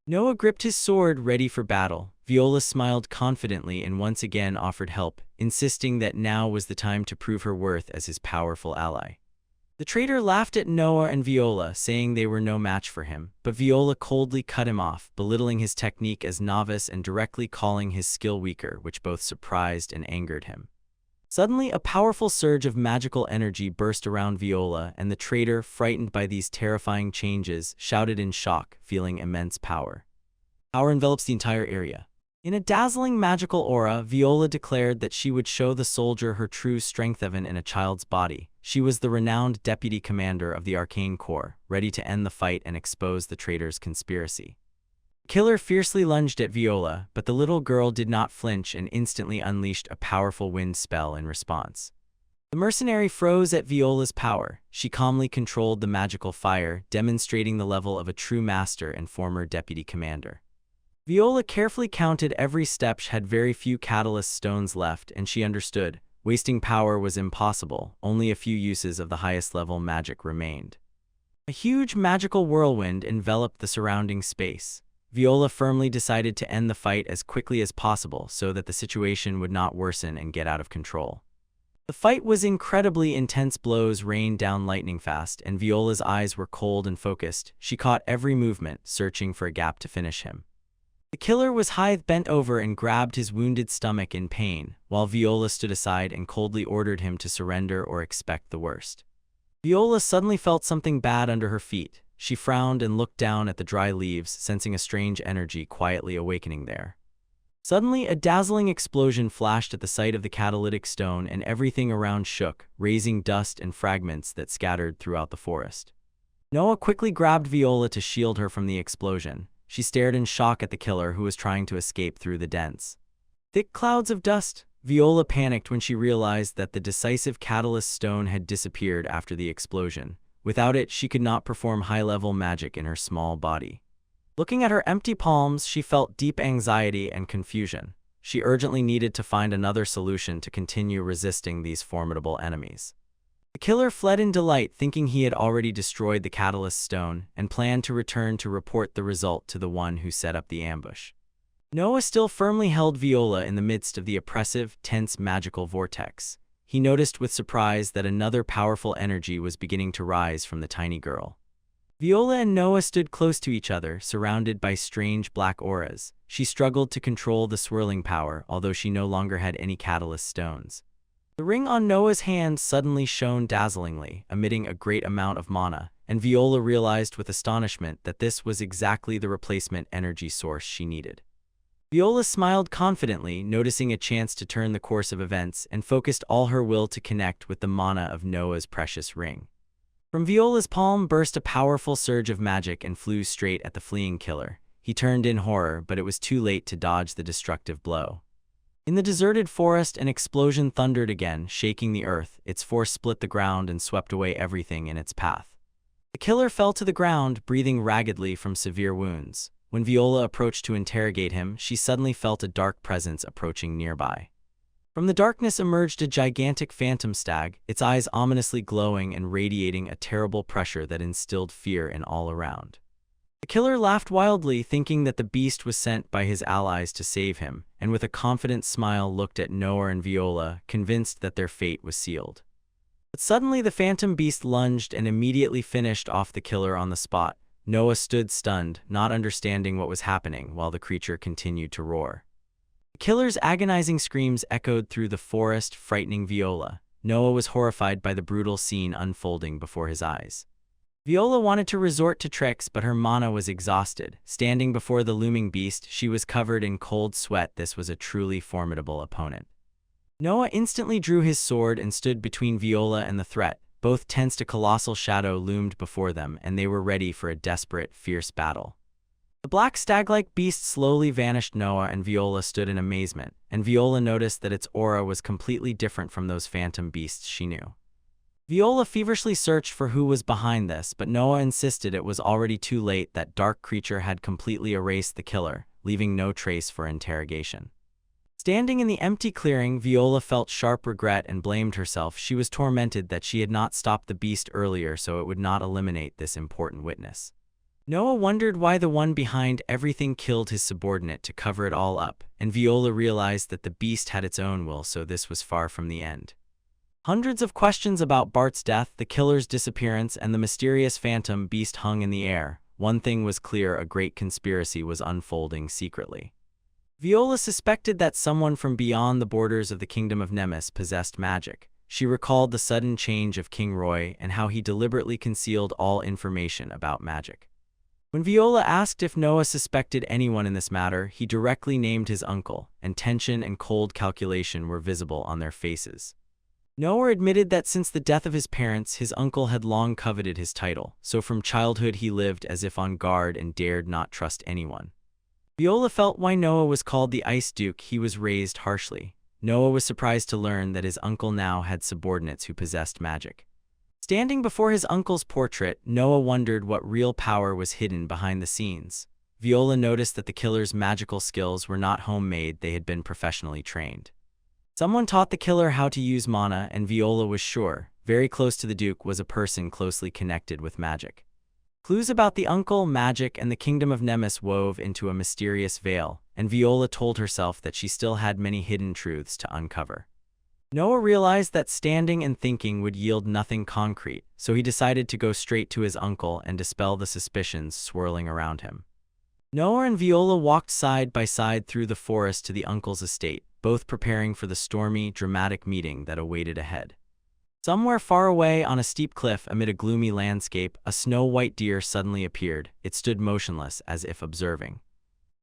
Noah gripped his sword, ready for battle. Viola smiled confidently and once again offered help, insisting that now was the time to prove her worth as his powerful ally. The traitor laughed at Noah and Viola, saying they were no match for him, but Viola coldly cut him off, belittling his technique as novice and directly calling his skill weaker, which both surprised and angered him. Suddenly, a powerful surge of magical energy burst around Viola, and the traitor, frightened by these terrifying changes, shouted in shock, feeling immense power. Power envelops the entire area. In a dazzling magical aura, Viola declared that she would show the soldier her true strength even in a child's body. She was the renowned deputy commander of the Arcane Corps, ready to end the fight and expose the traitor's conspiracy. The killer fiercely lunged at Viola, but the little girl did not flinch and instantly unleashed a powerful wind spell in response. The mercenary froze at Viola's power. She calmly controlled the magical fire, demonstrating the level of a true master and former deputy commander. Viola carefully counted every step. She had very few catalyst stones left, and she understood. Wasting power was impossible. Only a few uses of the highest level magic remained. A huge magical whirlwind enveloped the surrounding space. Viola firmly decided to end the fight as quickly as possible so that the situation would not worsen and get out of control. The fight was incredibly intense. Blows rained down lightning fast, and Viola's eyes were cold and focused. She caught every movement, searching for a gap to finish him. The killer was bent over and grabbed his wounded stomach in pain, while Viola stood aside and coldly ordered him to surrender or expect the worst. Viola suddenly felt something bad under her feet. She frowned and looked down at the dry leaves, sensing a strange energy quietly awakening there. Suddenly, a dazzling explosion flashed at the sight of the catalytic stone, and everything around shook, raising dust and fragments that scattered throughout the forest. Noah quickly grabbed Viola to shield her from the explosion. She stared in shock at the killer, who was trying to escape through the dense, thick clouds of dust. Viola panicked when she realized that the decisive catalyst stone had disappeared after the explosion. Without it, she could not perform high-level magic in her small body. Looking at her empty palms, she felt deep anxiety and confusion. She urgently needed to find another solution to continue resisting these formidable enemies. The killer fled in delight, thinking he had already destroyed the catalyst stone, and planned to return to report the result to the one who set up the ambush. Noah still firmly held Viola in the midst of the oppressive, tense magical vortex. He noticed with surprise that another powerful energy was beginning to rise from the tiny girl. Viola and Noah stood close to each other, surrounded by strange black auras. She struggled to control the swirling power, although she no longer had any catalyst stones. The ring on Noah's hand suddenly shone dazzlingly, emitting a great amount of mana, and Viola realized with astonishment that this was exactly the replacement energy source she needed. Viola smiled confidently, noticing a chance to turn the course of events, and focused all her will to connect with the mana of Noah's precious ring. From Viola's palm burst a powerful surge of magic and flew straight at the fleeing killer. He turned in horror, but it was too late to dodge the destructive blow. In the deserted forest, an explosion thundered again, shaking the earth. Its force split the ground and swept away everything in its path. The killer fell to the ground, breathing raggedly from severe wounds. When Viola approached to interrogate him, she suddenly felt a dark presence approaching nearby. From the darkness emerged a gigantic phantom stag, its eyes ominously glowing and radiating a terrible pressure that instilled fear in all around. The killer laughed wildly, thinking that the beast was sent by his allies to save him, and with a confident smile looked at Noah and Viola, convinced that their fate was sealed. But suddenly the phantom beast lunged and immediately finished off the killer on the spot. Noah stood stunned, not understanding what was happening, while the creature continued to roar. The killer's agonizing screams echoed through the forest, frightening Viola. Noah was horrified by the brutal scene unfolding before his eyes. Viola wanted to resort to tricks, but her mana was exhausted. Standing before the looming beast, she was covered in cold sweat. This was a truly formidable opponent. Noah instantly drew his sword and stood between Viola and the threat. Both tensed. A colossal shadow loomed before them, and they were ready for a desperate, fierce battle. The black stag-like beast slowly vanished. Noah and Viola stood in amazement, and Viola noticed that its aura was completely different from those phantom beasts she knew. Viola feverishly searched for who was behind this, but Noah insisted it was already too late. That dark creature had completely erased the killer, leaving no trace for interrogation. Standing in the empty clearing, Viola felt sharp regret and blamed herself. She was tormented that she had not stopped the beast earlier so it would not eliminate this important witness. Noah wondered why the one behind everything killed his subordinate to cover it all up, and Viola realized that the beast had its own will, so this was far from the end. Hundreds of questions about Bart's death, the killer's disappearance, and the mysterious phantom beast hung in the air. One thing was clear: a great conspiracy was unfolding secretly. Viola suspected that someone from beyond the borders of the kingdom of Nemesis possessed magic. She recalled the sudden change of King Roy and how he deliberately concealed all information about magic. When Viola asked if Noah suspected anyone in this matter, he directly named his uncle, and tension and cold calculation were visible on their faces. Noah admitted that since the death of his parents, his uncle had long coveted his title, so from childhood he lived as if on guard and dared not trust anyone. Viola felt why Noah was called the Ice Duke. He was raised harshly. Noah was surprised to learn that his uncle now had subordinates who possessed magic. Standing before his uncle's portrait, Noah wondered what real power was hidden behind the scenes. Viola noticed that the killer's magical skills were not homemade, they had been professionally trained. Someone taught the killer how to use mana, and Viola was sure, very close to the Duke, was a person closely connected with magic. Clues about the uncle, magic, and the kingdom of Nemesis wove into a mysterious veil, and Viola told herself that she still had many hidden truths to uncover. Noah realized that standing and thinking would yield nothing concrete, so he decided to go straight to his uncle and dispel the suspicions swirling around him. Noah and Viola walked side by side through the forest to the uncle's estate, both preparing for the stormy, dramatic meeting that awaited ahead. Somewhere far away on a steep cliff amid a gloomy landscape, a snow-white deer suddenly appeared. It stood motionless, as if observing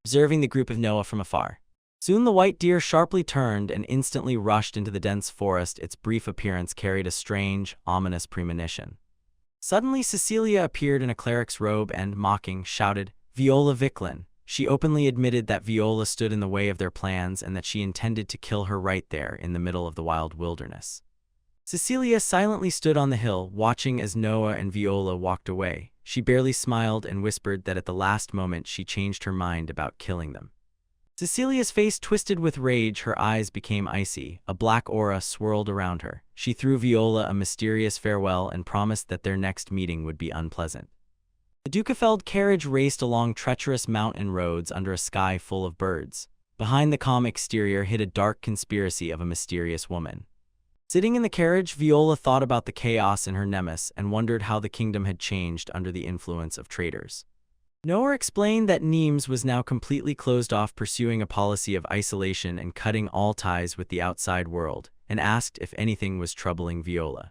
the group of Noah from afar. Soon the white deer sharply turned and instantly rushed into the dense forest. Its brief appearance carried a strange, ominous premonition. Suddenly Cecilia appeared in a cleric's robe and, mocking, shouted, "Viola Vicklin!" She openly admitted that Viola stood in the way of their plans and that she intended to kill her right there in the middle of the wild wilderness. Cecilia silently stood on the hill, watching as Noah and Viola walked away. She barely smiled and whispered that at the last moment she changed her mind about killing them. Cecilia's face twisted with rage, her eyes became icy, a black aura swirled around her. She threw Viola a mysterious farewell and promised that their next meeting would be unpleasant. The Ducafeld carriage raced along treacherous mountain roads under a sky full of birds. Behind the calm exterior hid a dark conspiracy of a mysterious woman. Sitting in the carriage, Viola thought about the chaos in her Nemesis and wondered how the kingdom had changed under the influence of traitors. Noah explained that Nemes was now completely closed off, pursuing a policy of isolation and cutting all ties with the outside world, and asked if anything was troubling Viola.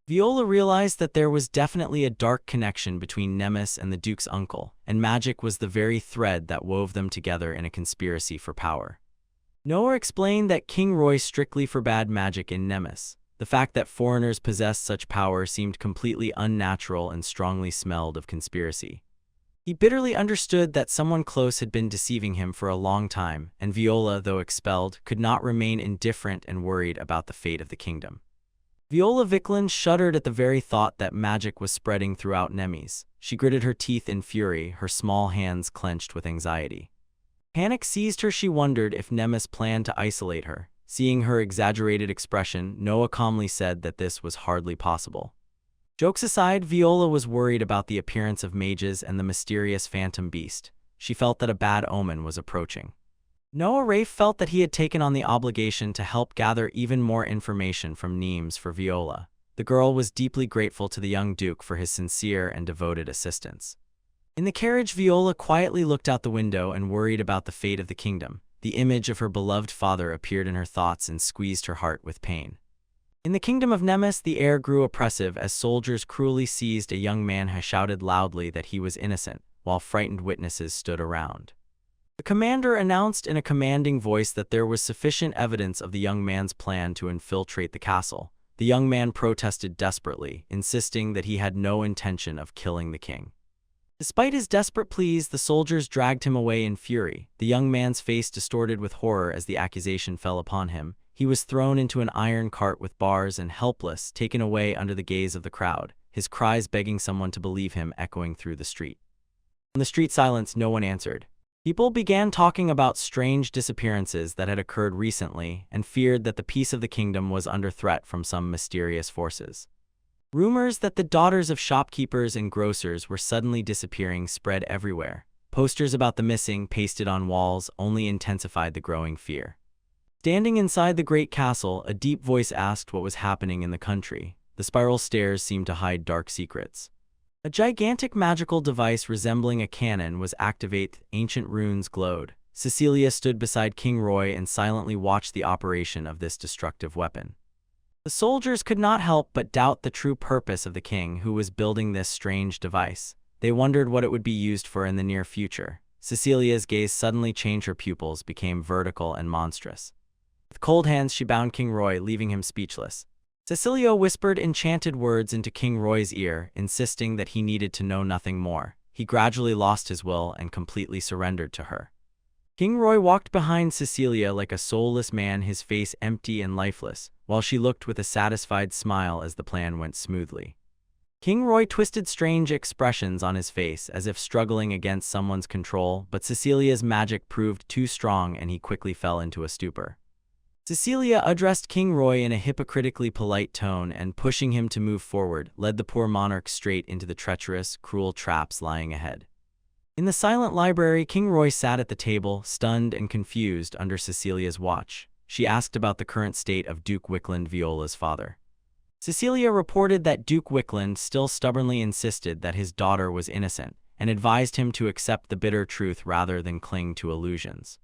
Viola realized that there was definitely a dark connection between Nemesis and the Duke's uncle, and magic was the very thread that wove them together in a conspiracy for power. Noah explained that King Roy strictly forbade magic in Nemesis. The fact that foreigners possessed such power seemed completely unnatural and strongly smelled of conspiracy. He bitterly understood that someone close had been deceiving him for a long time, and Viola, though expelled, could not remain indifferent and worried about the fate of the kingdom. Viola Viklund shuddered at the very thought that magic was spreading throughout Nemes. She gritted her teeth in fury, her small hands clenched with anxiety. Panic seized her. She wondered if Nemesis planned to isolate her. Seeing her exaggerated expression, Noah calmly said that this was hardly possible. Jokes aside, Viola was worried about the appearance of mages and the mysterious phantom beast. She felt that a bad omen was approaching. Noah Rafe felt that he had taken on the obligation to help gather even more information from Nemes for Viola. The girl was deeply grateful to the young Duke for his sincere and devoted assistance. In the carriage, Viola quietly looked out the window and worried about the fate of the kingdom. The image of her beloved father appeared in her thoughts and squeezed her heart with pain. In the kingdom of Nemesis, the air grew oppressive as soldiers cruelly seized a young man who shouted loudly that he was innocent, while frightened witnesses stood around. The commander announced in a commanding voice that there was sufficient evidence of the young man's plan to infiltrate the castle. The young man protested desperately, insisting that he had no intention of killing the king. Despite his desperate pleas, the soldiers dragged him away in fury. The young man's face distorted with horror as the accusation fell upon him. He was thrown into an iron cart with bars and, helpless, taken away under the gaze of the crowd, his cries begging someone to believe him echoing through the street. In the street silence, no one answered. People began talking about strange disappearances that had occurred recently and feared that the peace of the kingdom was under threat from some mysterious forces. Rumors that the daughters of shopkeepers and grocers were suddenly disappearing spread everywhere. Posters about the missing, pasted on walls, only intensified the growing fear. Standing inside the great castle, a deep voice asked what was happening in the country. The spiral stairs seemed to hide dark secrets. A gigantic magical device resembling a cannon was activated. Ancient runes glowed. Cecilia stood beside King Roy and silently watched the operation of this destructive weapon. The soldiers could not help but doubt the true purpose of the king who was building this strange device. They wondered what it would be used for in the near future. Cecilia's gaze suddenly changed. Her pupils became vertical and monstrous. With cold hands, she bound King Roy, leaving him speechless. Cecilia whispered enchanted words into King Roy's ear, insisting that he needed to know nothing more. He gradually lost his will and completely surrendered to her. King Roy walked behind Cecilia like a soulless man, his face empty and lifeless, while she looked with a satisfied smile as the plan went smoothly. King Roy twisted strange expressions on his face as if struggling against someone's control, but Cecilia's magic proved too strong and he quickly fell into a stupor. Cecilia addressed King Roy in a hypocritically polite tone and, pushing him to move forward, led the poor monarch straight into the treacherous, cruel traps lying ahead. In the silent library, King Roy sat at the table, stunned and confused under Cecilia's watch. She asked about the current state of Duke Wickland, Viola's father. Cecilia reported that Duke Wickland still stubbornly insisted that his daughter was innocent, and advised him to accept the bitter truth rather than cling to illusions.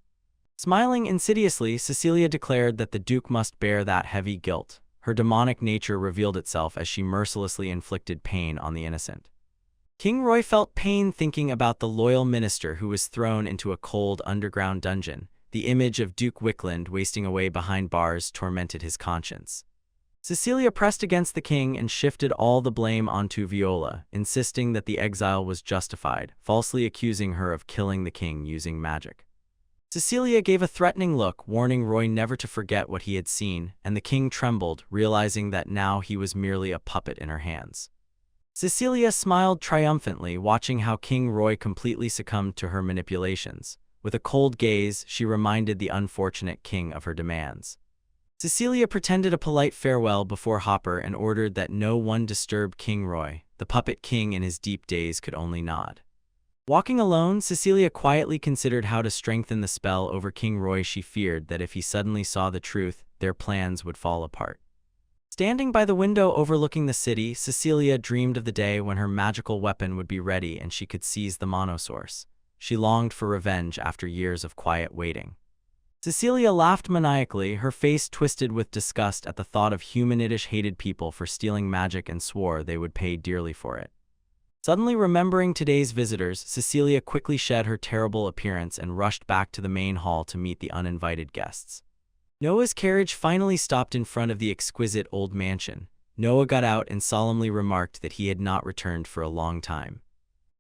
Smiling insidiously, Cecilia declared that the Duke must bear that heavy guilt. Her demonic nature revealed itself as she mercilessly inflicted pain on the innocent. King Roy felt pain thinking about the loyal minister who was thrown into a cold underground dungeon. The image of Duke Wickland wasting away behind bars tormented his conscience. Cecilia pressed against the king and shifted all the blame onto Viola, insisting that the exile was justified, falsely accusing her of killing the king using magic. Cecilia gave a threatening look, warning Roy never to forget what he had seen, and the king trembled, realizing that now he was merely a puppet in her hands. Cecilia smiled triumphantly, watching how King Roy completely succumbed to her manipulations. With a cold gaze, she reminded the unfortunate king of her demands. Cecilia pretended a polite farewell before Hopper and ordered that no one disturb King Roy. The puppet king in his deep daze could only nod. Walking alone, Cecilia quietly considered how to strengthen the spell over King Roy. She feared that if he suddenly saw the truth, their plans would fall apart. Standing by the window overlooking the city, Cecilia dreamed of the day when her magical weapon would be ready and she could seize the monosource. She longed for revenge after years of quiet waiting. Cecilia laughed maniacally, her face twisted with disgust at the thought of humanidish hated people for stealing magic, and swore they would pay dearly for it. Suddenly remembering today's visitors, Cecilia quickly shed her terrible appearance and rushed back to the main hall to meet the uninvited guests. Noah's carriage finally stopped in front of the exquisite old mansion. Noah got out and solemnly remarked that he had not returned for a long time.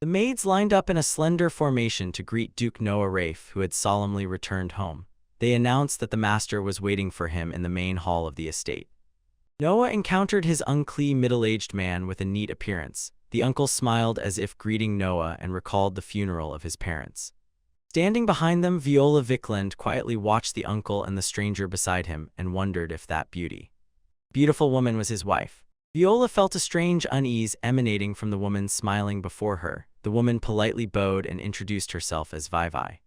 The maids lined up in a slender formation to greet Duke Noah Rafe, who had solemnly returned home. They announced that the master was waiting for him in the main hall of the estate. Noah encountered his uncle, middle-aged man with a neat appearance. The uncle smiled as if greeting Noah and recalled the funeral of his parents. Standing behind them, Viola Vickland quietly watched the uncle and the stranger beside him and wondered if that beautiful woman was his wife. Viola felt a strange unease emanating from the woman smiling before her. The woman politely bowed and introduced herself as Vivi.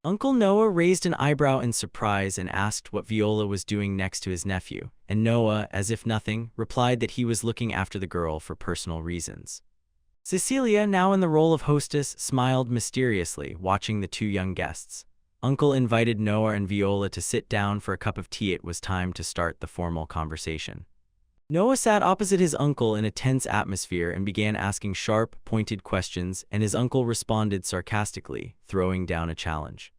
Uncle Noah raised an eyebrow in surprise and asked what Viola was doing next to his nephew, and Noah, as if nothing, replied that he was looking after the girl for personal reasons. Cecilia, now in the role of hostess, smiled mysteriously, watching the two young guests. Uncle invited Noah and Viola to sit down for a cup of tea. It was time to start the formal conversation. Noah sat opposite his uncle in a tense atmosphere and began asking sharp, pointed questions, and his uncle responded sarcastically, throwing down a challenge.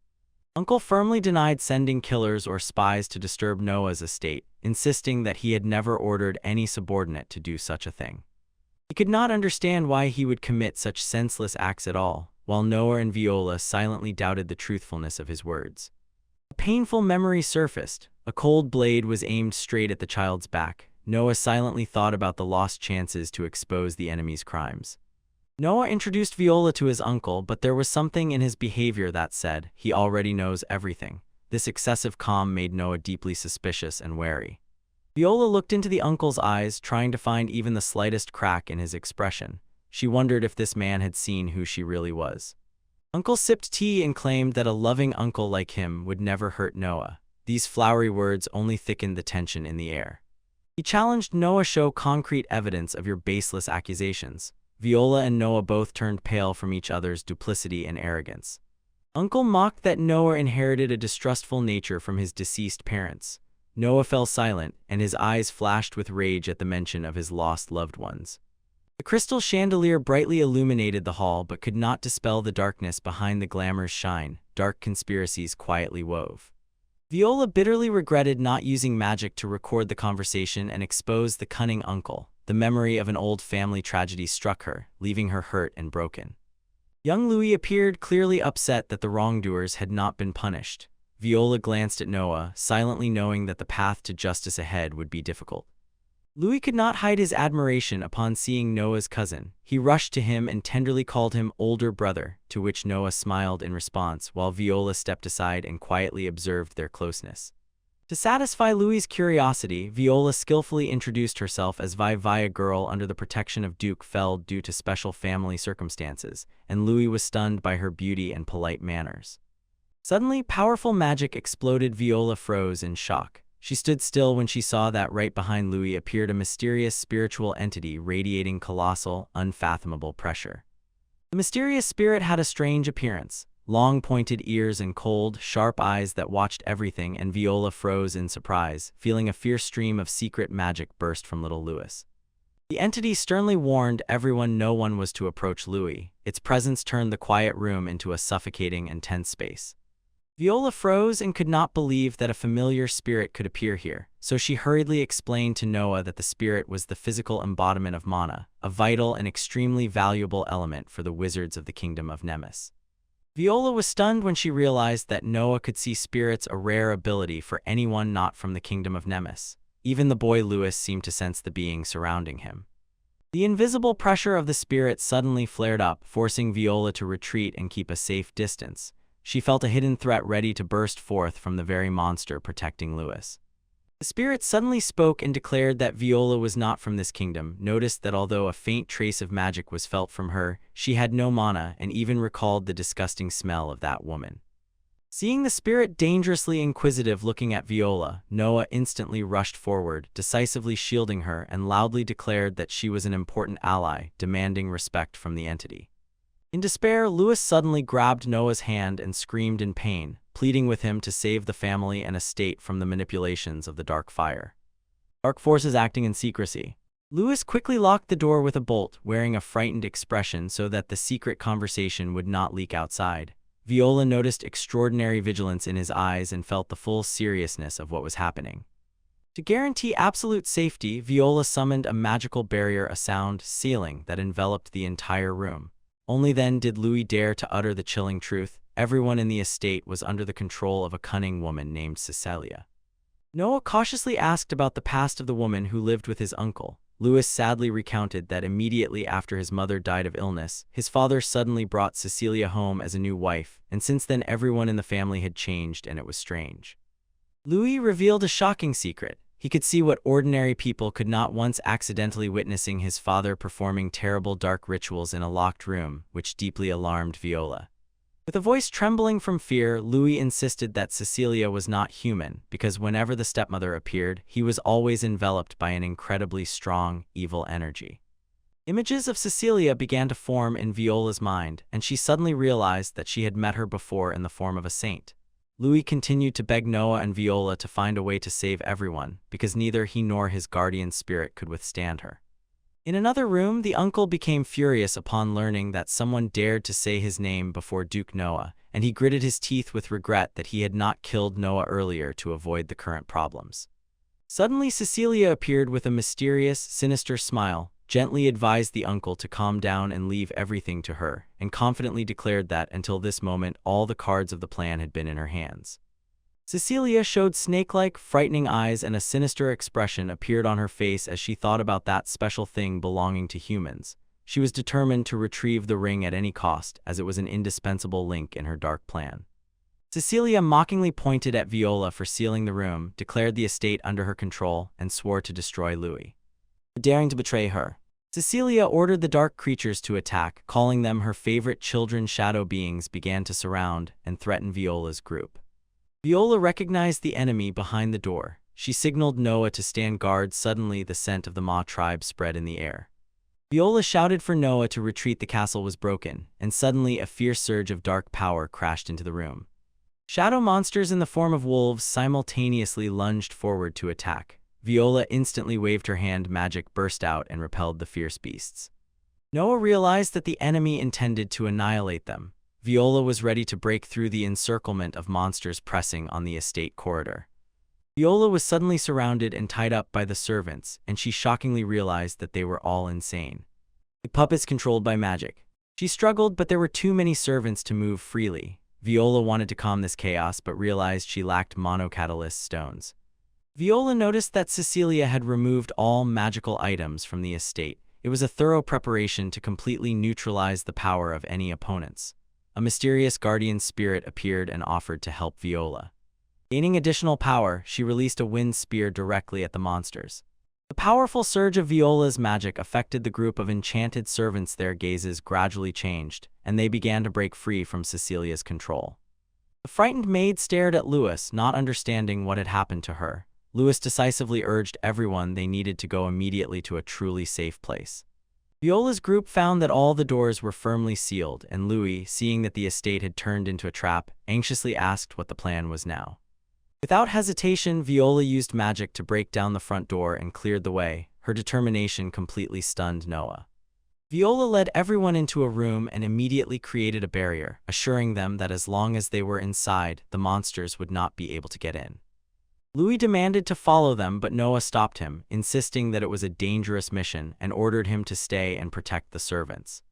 Uncle firmly denied sending killers or spies to disturb Noah's estate, insisting that he had never ordered any subordinate to do such a thing. He could not understand why he would commit such senseless acts at all, while Noah and Viola silently doubted the truthfulness of his words. A painful memory surfaced. A cold blade was aimed straight at the child's back. Noah silently thought about the lost chances to expose the enemy's crimes. Noah introduced Viola to his uncle, but there was something in his behavior that said, he already knows everything. This excessive calm made Noah deeply suspicious and wary. Viola looked into the uncle's eyes, trying to find even the slightest crack in his expression. She wondered if this man had seen who she really was. Uncle sipped tea and claimed that a loving uncle like him would never hurt Noah. These flowery words only thickened the tension in the air. He challenged Noah, show concrete evidence of your baseless accusations. Viola and Noah both turned pale from each other's duplicity and arrogance. Uncle mocked that Noah inherited a distrustful nature from his deceased parents. Noah fell silent, and his eyes flashed with rage at the mention of his lost loved ones. The crystal chandelier brightly illuminated the hall but could not dispel the darkness behind the glamour's shine. Dark conspiracies quietly wove. Viola bitterly regretted not using magic to record the conversation and expose the cunning uncle. The memory of an old family tragedy struck her, leaving her hurt and broken. Young Louis appeared, clearly upset that the wrongdoers had not been punished. Viola glanced at Noah, silently knowing that the path to justice ahead would be difficult. Louis could not hide his admiration upon seeing Noah's cousin. He rushed to him and tenderly called him older brother, to which Noah smiled in response, while Viola stepped aside and quietly observed their closeness. To satisfy Louis's curiosity, Viola skillfully introduced herself as Vivi, a girl under the protection of Duke Feld due to special family circumstances, and Louis was stunned by her beauty and polite manners. Suddenly, powerful magic exploded. Viola froze in shock. She stood still when she saw that right behind Louis appeared a mysterious spiritual entity radiating colossal, unfathomable pressure. The mysterious spirit had a strange appearance, long pointed ears and cold, sharp eyes that watched everything, and Viola froze in surprise, feeling a fierce stream of secret magic burst from little Louis. The entity sternly warned everyone no one was to approach Louis. Its presence turned the quiet room into a suffocating and tense space. Viola froze and could not believe that a familiar spirit could appear here, so she hurriedly explained to Noah that the spirit was the physical embodiment of mana, a vital and extremely valuable element for the wizards of the kingdom of Nemesis. Viola was stunned when she realized that Noah could see spirits, a rare ability for anyone not from the kingdom of Nemesis. Even the boy Louis seemed to sense the being surrounding him. The invisible pressure of the spirit suddenly flared up, forcing Viola to retreat and keep a safe distance. she felt a hidden threat ready to burst forth from the very monster protecting Louis. The spirit suddenly spoke and declared that Viola was not from this kingdom, noticed that although a faint trace of magic was felt from her, she had no mana, and even recalled the disgusting smell of that woman. Seeing the spirit dangerously inquisitive looking at Viola, Noah instantly rushed forward, decisively shielding her, and loudly declared that she was an important ally, demanding respect from the entity. In despair, Louis suddenly grabbed Noah's hand and screamed in pain, pleading with him to save the family and estate from the manipulations of the dark fire. Dark forces acting in secrecy. Louis quickly locked the door with a bolt, wearing a frightened expression so that the secret conversation would not leak outside. Viola noticed extraordinary vigilance in his eyes and felt the full seriousness of what was happening. To guarantee absolute safety, Viola summoned a magical barrier, a sound ceiling that enveloped the entire room. Only then did Louis dare to utter the chilling truth: everyone in the estate was under the control of a cunning woman named Cecilia. Noah cautiously asked about the past of the woman who lived with his uncle. Louis sadly recounted that immediately after his mother died of illness, his father suddenly brought Cecilia home as a new wife, and since then everyone in the family had changed, and it was strange. Louis revealed a shocking secret. He could see what ordinary people could not, once accidentally witnessing his father performing terrible dark rituals in a locked room, which deeply alarmed Viola. With a voice trembling from fear, Louis insisted that Cecilia was not human, because whenever the stepmother appeared, he was always enveloped by an incredibly strong, evil energy. Images of Cecilia began to form in Viola's mind, and she suddenly realized that she had met her before in the form of a saint. Louis continued to beg Noah and Viola to find a way to save everyone, because neither he nor his guardian spirit could withstand her. In another room, the uncle became furious upon learning that someone dared to say his name before Duke Noah, and he gritted his teeth with regret that he had not killed Noah earlier to avoid the current problems. Suddenly, Cecilia appeared with a mysterious, sinister smile, gently advised the uncle to calm down and leave everything to her, and confidently declared that until this moment all the cards of the plan had been in her hands. Cecilia showed snake-like, frightening eyes, and a sinister expression appeared on her face as she thought about that special thing belonging to humans. She was determined to retrieve the ring at any cost, as it was an indispensable link in her dark plan. Cecilia mockingly pointed at Viola for sealing the room, declared the estate under her control, and swore to destroy Louis. Daring to betray her, Cecilia ordered the dark creatures to attack, calling them her favorite children. Shadow beings began to surround and threaten Viola's group. Viola recognized the enemy behind the door. She signaled Noah to stand guard. Suddenly, the scent of the Ma tribe spread in the air. Viola shouted for Noah to retreat. The castle was broken, and suddenly a fierce surge of dark power crashed into the room. Shadow monsters in the form of wolves simultaneously lunged forward to attack. Viola instantly waved her hand. Magic burst out and repelled the fierce beasts. Noah realized that the enemy intended to annihilate them. Viola was ready to break through the encirclement of monsters pressing on the estate corridor. Viola was suddenly surrounded and tied up by the servants, and she shockingly realized that they were all insane. The puppets controlled by magic. She struggled, but there were too many servants to move freely. Viola wanted to calm this chaos, but realized she lacked monocatalyst stones. Viola noticed that Cecilia had removed all magical items from the estate. It was a thorough preparation to completely neutralize the power of any opponents. A mysterious guardian spirit appeared and offered to help Viola. Gaining additional power, she released a wind spear directly at the monsters. The powerful surge of Viola's magic affected the group of enchanted servants. Their gazes gradually changed, and they began to break free from Cecilia's control. The frightened maid stared at Louis, not understanding what had happened to her. Louis decisively urged everyone they needed to go immediately to a truly safe place. Viola's group found that all the doors were firmly sealed, and Louis, seeing that the estate had turned into a trap, anxiously asked what the plan was now. Without hesitation, Viola used magic to break down the front door and cleared the way. Her determination completely stunned Noah. Viola led everyone into a room and immediately created a barrier, assuring them that as long as they were inside, the monsters would not be able to get in. Louis demanded to follow them, but Noah stopped him, insisting that it was a dangerous mission, and ordered him to stay and protect the servants.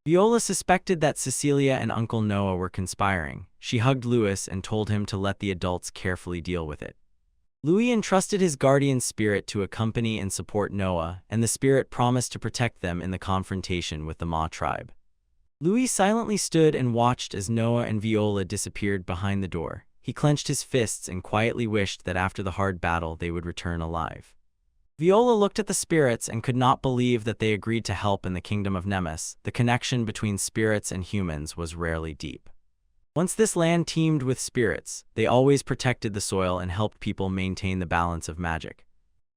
Viola suspected that Cecilia and Uncle Noah were conspiring. She hugged Louis and told him to let the adults carefully deal with it. Louis entrusted his guardian spirit to accompany and support Noah, and the spirit promised to protect them in the confrontation with the Ma tribe. Louis silently stood and watched as Noah and Viola disappeared behind the door. He clenched his fists and quietly wished that after the hard battle they would return alive. Viola looked at the spirits and could not believe that they agreed to help in the kingdom of Nemesis. The connection between spirits and humans was rarely deep. Once this land teemed with spirits, they always protected the soil and helped people maintain the balance of magic.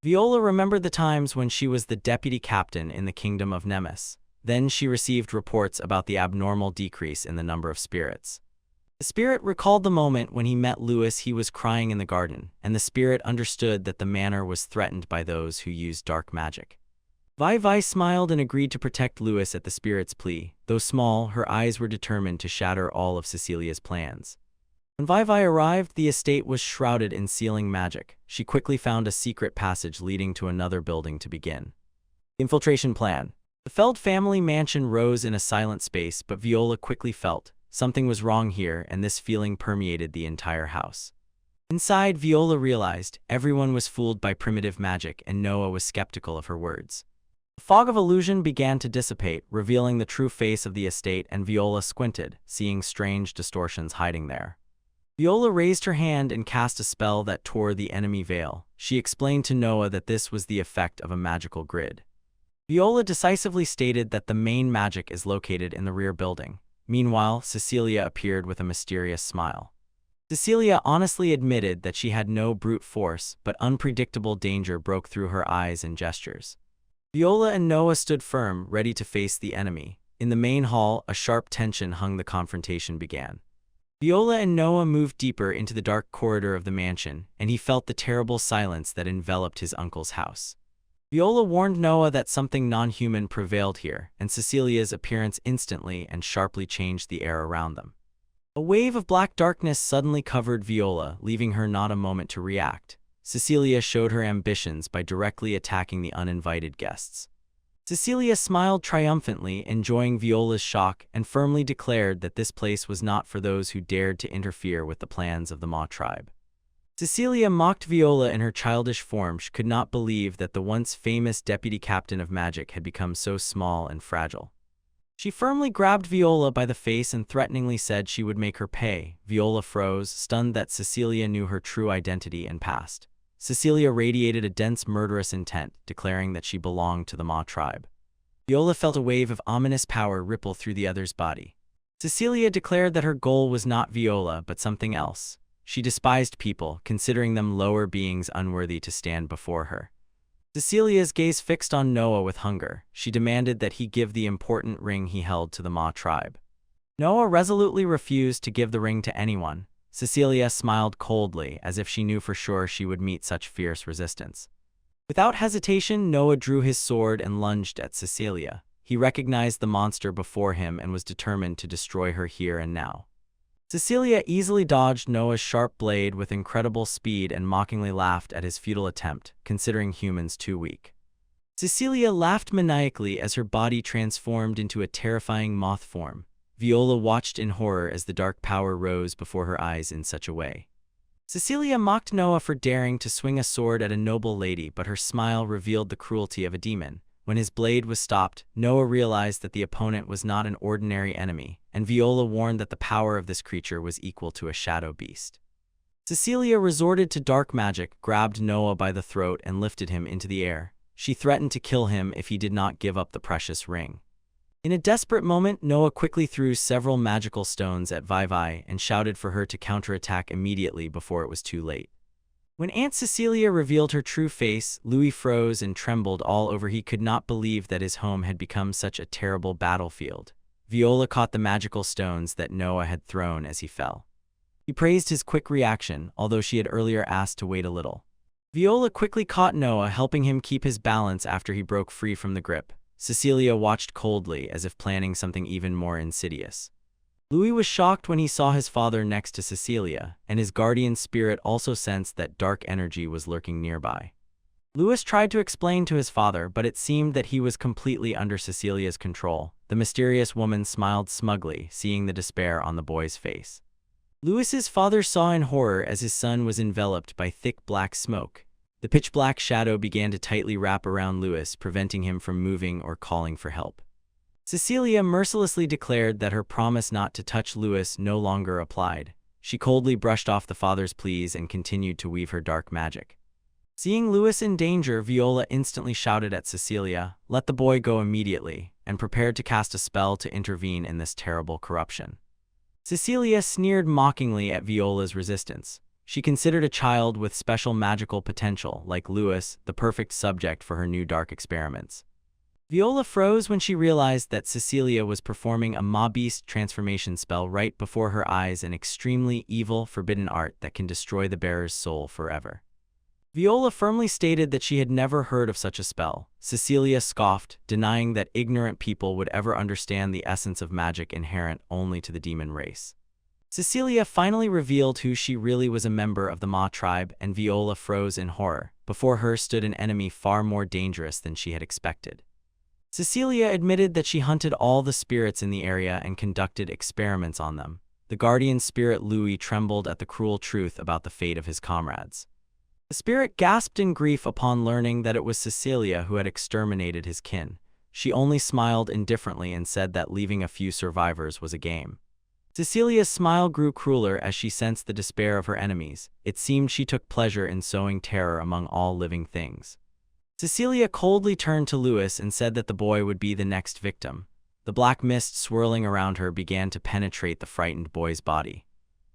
Viola remembered the times when she was the deputy captain in the kingdom of Nemesis. Then she received reports about the abnormal decrease in the number of spirits. The spirit recalled the moment when he met Louis. He was crying in the garden, and the spirit understood that the manor was threatened by those who used dark magic. Vi smiled and agreed to protect Louis at the spirit's plea. Though small, her eyes were determined to shatter all of Cecilia's plans. When Vi arrived, the estate was shrouded in sealing magic. She quickly found a secret passage leading to another building to begin. Infiltration plan. The Feld family mansion rose in a silent space, but Viola quickly felt something was wrong here, and this feeling permeated the entire house. Inside, Viola realized everyone was fooled by primitive magic, and Noah was skeptical of her words. The fog of illusion began to dissipate, revealing the true face of the estate, and Viola squinted, seeing strange distortions hiding there. Viola raised her hand and cast a spell that tore the enemy veil. She explained to Noah that this was the effect of a magical grid. Viola decisively stated that the main magic is located in the rear building. Meanwhile, Cecilia appeared with a mysterious smile. Cecilia honestly admitted that she had no brute force, but unpredictable danger broke through her eyes and gestures. Viola and Noah stood firm, ready to face the enemy. In the main hall, a sharp tension hung. The confrontation began. Viola and Noah moved deeper into the dark corridor of the mansion, and he felt the terrible silence that enveloped his uncle's house. Viola warned Noah that something non-human prevailed here, and Cecilia's appearance instantly and sharply changed the air around them. A wave of black darkness suddenly covered Viola, leaving her not a moment to react. Cecilia showed her ambitions by directly attacking the uninvited guests. Cecilia smiled triumphantly, enjoying Viola's shock, and firmly declared that this place was not for those who dared to interfere with the plans of the Ma tribe. Cecilia mocked Viola in her childish form. She could not believe that the once famous deputy captain of magic had become so small and fragile. She firmly grabbed Viola by the face and threateningly said she would make her pay. Viola froze, stunned that Cecilia knew her true identity and past. Cecilia radiated a dense murderous intent, declaring that she belonged to the Ma tribe. Viola felt a wave of ominous power ripple through the other's body. Cecilia declared that her goal was not Viola, but something else. She despised people, considering them lower beings unworthy to stand before her. Cecilia's gaze fixed on Noah with hunger. She demanded that he give the important ring he held to the Ma tribe. Noah resolutely refused to give the ring to anyone. Cecilia smiled coldly, as if she knew for sure she would meet such fierce resistance. Without hesitation, Noah drew his sword and lunged at Cecilia. He recognized the monster before him and was determined to destroy her here and now. Cecilia easily dodged Noah's sharp blade with incredible speed and mockingly laughed at his futile attempt, considering humans too weak. Cecilia laughed maniacally as her body transformed into a terrifying moth form. Viola watched in horror as the dark power rose before her eyes in such a way. Cecilia mocked Noah for daring to swing a sword at a noble lady, but her smile revealed the cruelty of a demon. When his blade was stopped, Noah realized that the opponent was not an ordinary enemy, and Viola warned that the power of this creature was equal to a shadow beast. Cecilia resorted to dark magic, grabbed Noah by the throat and lifted him into the air. She threatened to kill him if he did not give up the precious ring. In a desperate moment, Noah quickly threw several magical stones at Vi and shouted for her to counterattack immediately before it was too late. When Aunt Cecilia revealed her true face, Louis froze and trembled all over. He could not believe that his home had become such a terrible battlefield. Viola caught the magical stones that Noah had thrown as he fell. He praised his quick reaction, although she had earlier asked to wait a little. Viola quickly caught Noah, helping him keep his balance after he broke free from the grip. Cecilia watched coldly, as if planning something even more insidious. Louis was shocked when he saw his father next to Cecilia, and his guardian spirit also sensed that dark energy was lurking nearby. Louis tried to explain to his father, but it seemed that he was completely under Cecilia's control. The mysterious woman smiled smugly, seeing the despair on the boy's face. Louis's father saw in horror as his son was enveloped by thick black smoke. The pitch-black shadow began to tightly wrap around Louis, preventing him from moving or calling for help. Cecilia mercilessly declared that her promise not to touch Louis no longer applied. She coldly brushed off the father's pleas and continued to weave her dark magic. Seeing Louis in danger, Viola instantly shouted at Cecilia, "Let the boy go immediately," and prepared to cast a spell to intervene in this terrible corruption. Cecilia sneered mockingly at Viola's resistance. She considered a child with special magical potential, like Louis, the perfect subject for her new dark experiments. Viola froze when she realized that Cecilia was performing a Ma-Beast transformation spell right before her eyes, an extremely evil, forbidden art that can destroy the bearer's soul forever. Viola firmly stated that she had never heard of such a spell. Cecilia scoffed, denying that ignorant people would ever understand the essence of magic inherent only to the demon race. Cecilia finally revealed who she really was, a member of the Ma tribe, and Viola froze in horror. Before her stood an enemy far more dangerous than she had expected. Cecilia admitted that she hunted all the spirits in the area and conducted experiments on them. The guardian spirit Louis trembled at the cruel truth about the fate of his comrades. The spirit gasped in grief upon learning that it was Cecilia who had exterminated his kin. She only smiled indifferently and said that leaving a few survivors was a game. Cecilia's smile grew crueler as she sensed the despair of her enemies. It seemed she took pleasure in sowing terror among all living things. Cecilia coldly turned to Louis and said that the boy would be the next victim. The black mist swirling around her began to penetrate the frightened boy's body.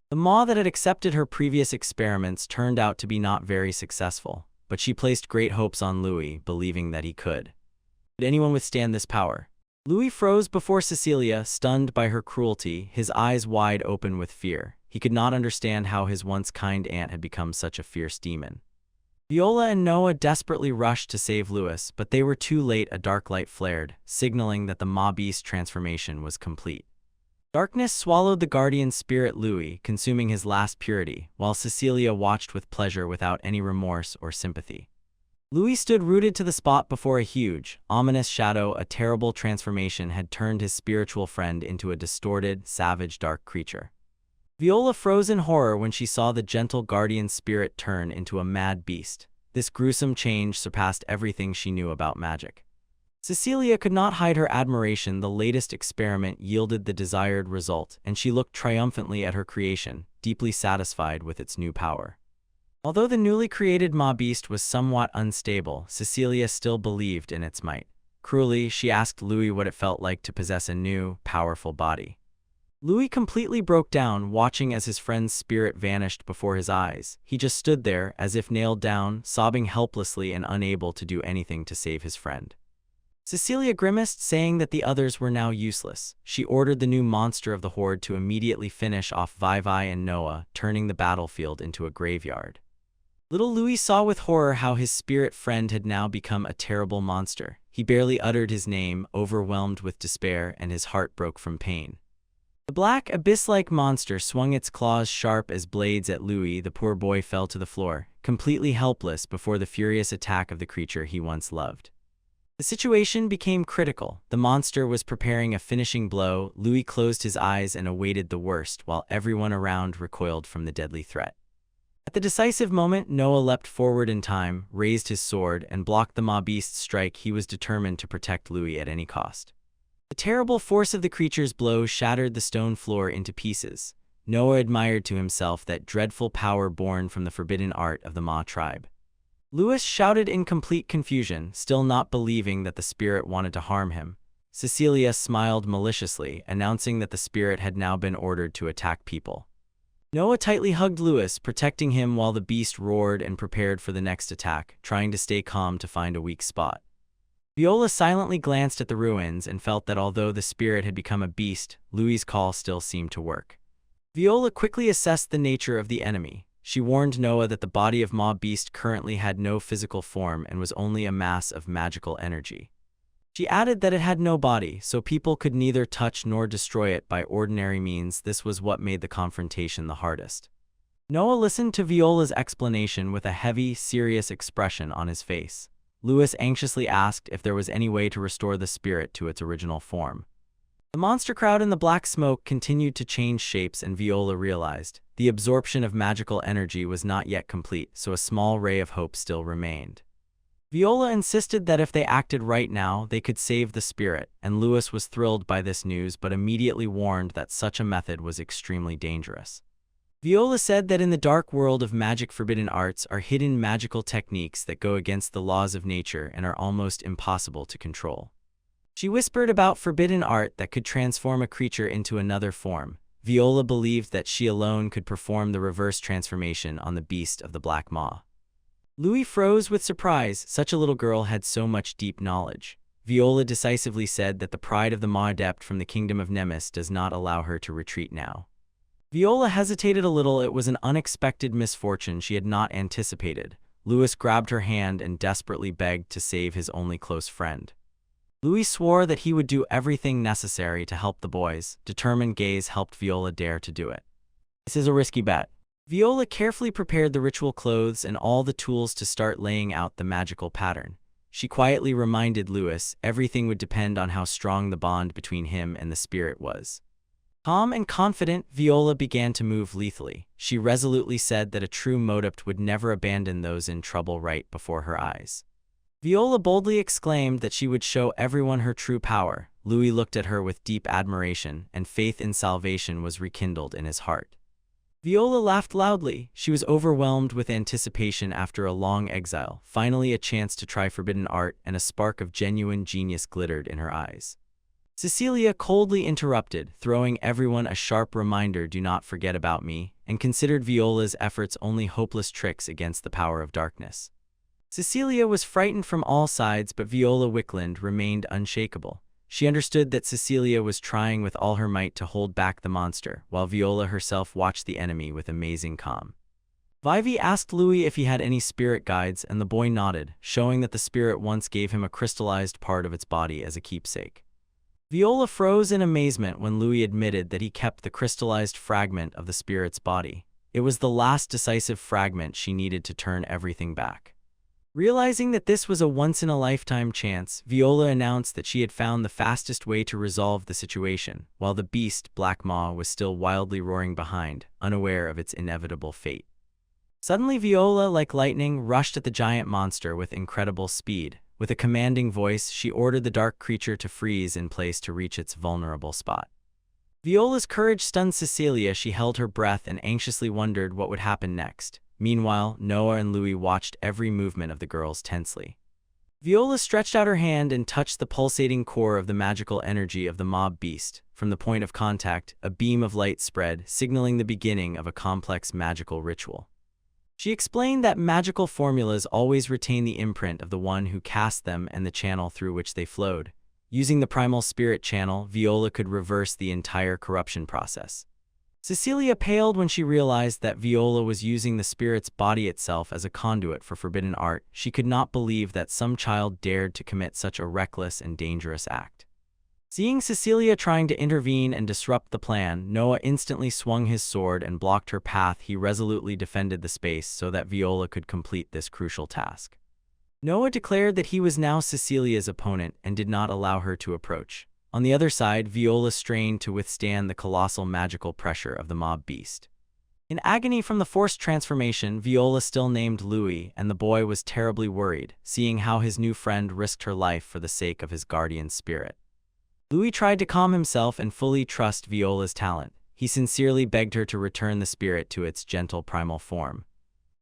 The Ma that had accepted her previous experiments turned out to be not very successful, but she placed great hopes on Louis, believing that he could. Could anyone withstand this power? Louis froze before Cecilia, stunned by her cruelty, his eyes wide open with fear. He could not understand how his once kind aunt had become such a fierce demon. Viola and Noah desperately rushed to save Louis, but they were too late. A dark light flared, signaling that the Ma-Beast transformation was complete. Darkness swallowed the guardian spirit Louis, consuming his last purity, while Cecilia watched with pleasure without any remorse or sympathy. Louis stood rooted to the spot before a huge, ominous shadow. A terrible transformation had turned his spiritual friend into a distorted, savage, dark creature. Viola froze in horror when she saw the gentle guardian spirit turn into a mad beast. This gruesome change surpassed everything she knew about magic. Cecilia could not hide her admiration. The latest experiment yielded the desired result, and she looked triumphantly at her creation, deeply satisfied with its new power. Although the newly created Ma-Beast was somewhat unstable, Cecilia still believed in its might. Cruelly, she asked Louis what it felt like to possess a new, powerful body. Louis completely broke down, watching as his friend's spirit vanished before his eyes. He just stood there, as if nailed down, sobbing helplessly and unable to do anything to save his friend. Cecilia grimaced, saying that the others were now useless. She ordered the new monster of the horde to immediately finish off Vivi and Noah, turning the battlefield into a graveyard. Little Louis saw with horror how his spirit friend had now become a terrible monster. He barely uttered his name, overwhelmed with despair, and his heart broke from pain. The black, abyss-like monster swung its claws sharp as blades at Louis. The poor boy fell to the floor, completely helpless before the furious attack of the creature he once loved. The situation became critical. The monster was preparing a finishing blow. Louis closed his eyes and awaited the worst, while everyone around recoiled from the deadly threat. At the decisive moment, Noah leapt forward in time, raised his sword, and blocked the Ma-Beast's strike. He was determined to protect Louis at any cost. The terrible force of the creature's blow shattered the stone floor into pieces. Noah admired to himself that dreadful power born from the forbidden art of the Ma tribe. Louis shouted in complete confusion, still not believing that the spirit wanted to harm him. Cecilia smiled maliciously, announcing that the spirit had now been ordered to attack people. Noah tightly hugged Louis, protecting him while the beast roared and prepared for the next attack, trying to stay calm to find a weak spot. Viola silently glanced at the ruins and felt that although the spirit had become a beast, Louis's call still seemed to work. Viola quickly assessed the nature of the enemy. She warned Noah that the body of Ma-Beast currently had no physical form and was only a mass of magical energy. She added that it had no body, so people could neither touch nor destroy it by ordinary means. This was what made the confrontation the hardest. Noah listened to Viola's explanation with a heavy, serious expression on his face. Louis anxiously asked if there was any way to restore the spirit to its original form. The monster crowd in the black smoke continued to change shapes, and Viola realized the absorption of magical energy was not yet complete, so a small ray of hope still remained. Viola insisted that if they acted right now, they could save the spirit, and Louis was thrilled by this news but immediately warned that such a method was extremely dangerous. Viola said that in the dark world of magic forbidden arts are hidden magical techniques that go against the laws of nature and are almost impossible to control. She whispered about forbidden art that could transform a creature into another form. Viola believed that she alone could perform the reverse transformation on the beast of the Black Maw. Louis froze with surprise. Such a little girl had so much deep knowledge. Viola decisively said that the pride of the Maw adept from the kingdom of Nemesis does not allow her to retreat now. Viola hesitated a little. It was an unexpected misfortune she had not anticipated. Louis grabbed her hand and desperately begged to save his only close friend. Louis swore that he would do everything necessary to help the boys. Determined gaze helped Viola dare to do it. This is a risky bet. Viola carefully prepared the ritual clothes and all the tools to start laying out the magical pattern. She quietly reminded Louis everything would depend on how strong the bond between him and the spirit was. Calm and confident, Viola began to move lethally. She resolutely said that a true moadept would never abandon those in trouble right before her eyes. Viola boldly exclaimed that she would show everyone her true power. Louis looked at her with deep admiration, and faith in salvation was rekindled in his heart. Viola laughed loudly. She was overwhelmed with anticipation after a long exile. Finally, a chance to try forbidden art, and a spark of genuine genius glittered in her eyes. Cecilia coldly interrupted, throwing everyone a sharp reminder, "Do not forget about me," and considered Viola's efforts only hopeless tricks against the power of darkness. Cecilia was frightened from all sides, but Viola Wickland remained unshakable. She understood that Cecilia was trying with all her might to hold back the monster, while Viola herself watched the enemy with amazing calm. Vivi asked Louis if he had any spirit guides, and the boy nodded, showing that the spirit once gave him a crystallized part of its body as a keepsake. Viola froze in amazement when Louis admitted that he kept the crystallized fragment of the spirit's body. It was the last decisive fragment she needed to turn everything back. Realizing that this was a once-in-a-lifetime chance, Viola announced that she had found the fastest way to resolve the situation, while the beast, Black Maw, was still wildly roaring behind, unaware of its inevitable fate. Suddenly, Viola, like lightning, rushed at the giant monster with incredible speed. With a commanding voice, she ordered the dark creature to freeze in place to reach its vulnerable spot. Viola's courage stunned Cecilia. She held her breath and anxiously wondered what would happen next. Meanwhile, Noah and Louis watched every movement of the girls tensely. Viola stretched out her hand and touched the pulsating core of the magical energy of the mob beast. From the point of contact, a beam of light spread, signaling the beginning of a complex magical ritual. She explained that magical formulas always retain the imprint of the one who cast them and the channel through which they flowed. Using the primal spirit channel, Viola could reverse the entire corruption process. Cecilia paled when she realized that Viola was using the spirit's body itself as a conduit for forbidden art. She could not believe that some child dared to commit such a reckless and dangerous act. Seeing Cecilia trying to intervene and disrupt the plan, Noah instantly swung his sword and blocked her path. He resolutely defended the space so that Viola could complete this crucial task. Noah declared that he was now Cecilia's opponent and did not allow her to approach. On the other side, Viola strained to withstand the colossal magical pressure of the mob beast. In agony from the forced transformation, Viola still named Louis, and the boy was terribly worried, seeing how his new friend risked her life for the sake of his guardian spirit. Louis tried to calm himself and fully trust Viola's talent. He sincerely begged her to return the spirit to its gentle primal form.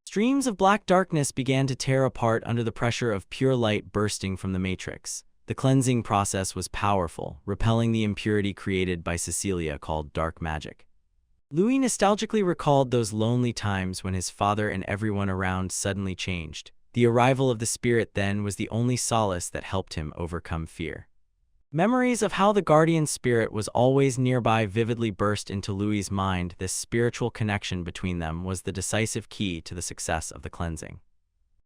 Streams of black darkness began to tear apart under the pressure of pure light bursting from the matrix. The cleansing process was powerful, repelling the impurity created by Cecilia called dark magic. Louis nostalgically recalled those lonely times when his father and everyone around suddenly changed. The arrival of the spirit then was the only solace that helped him overcome fear. Memories of how the guardian spirit was always nearby vividly burst into Louis's mind. This spiritual connection between them was the decisive key to the success of the cleansing.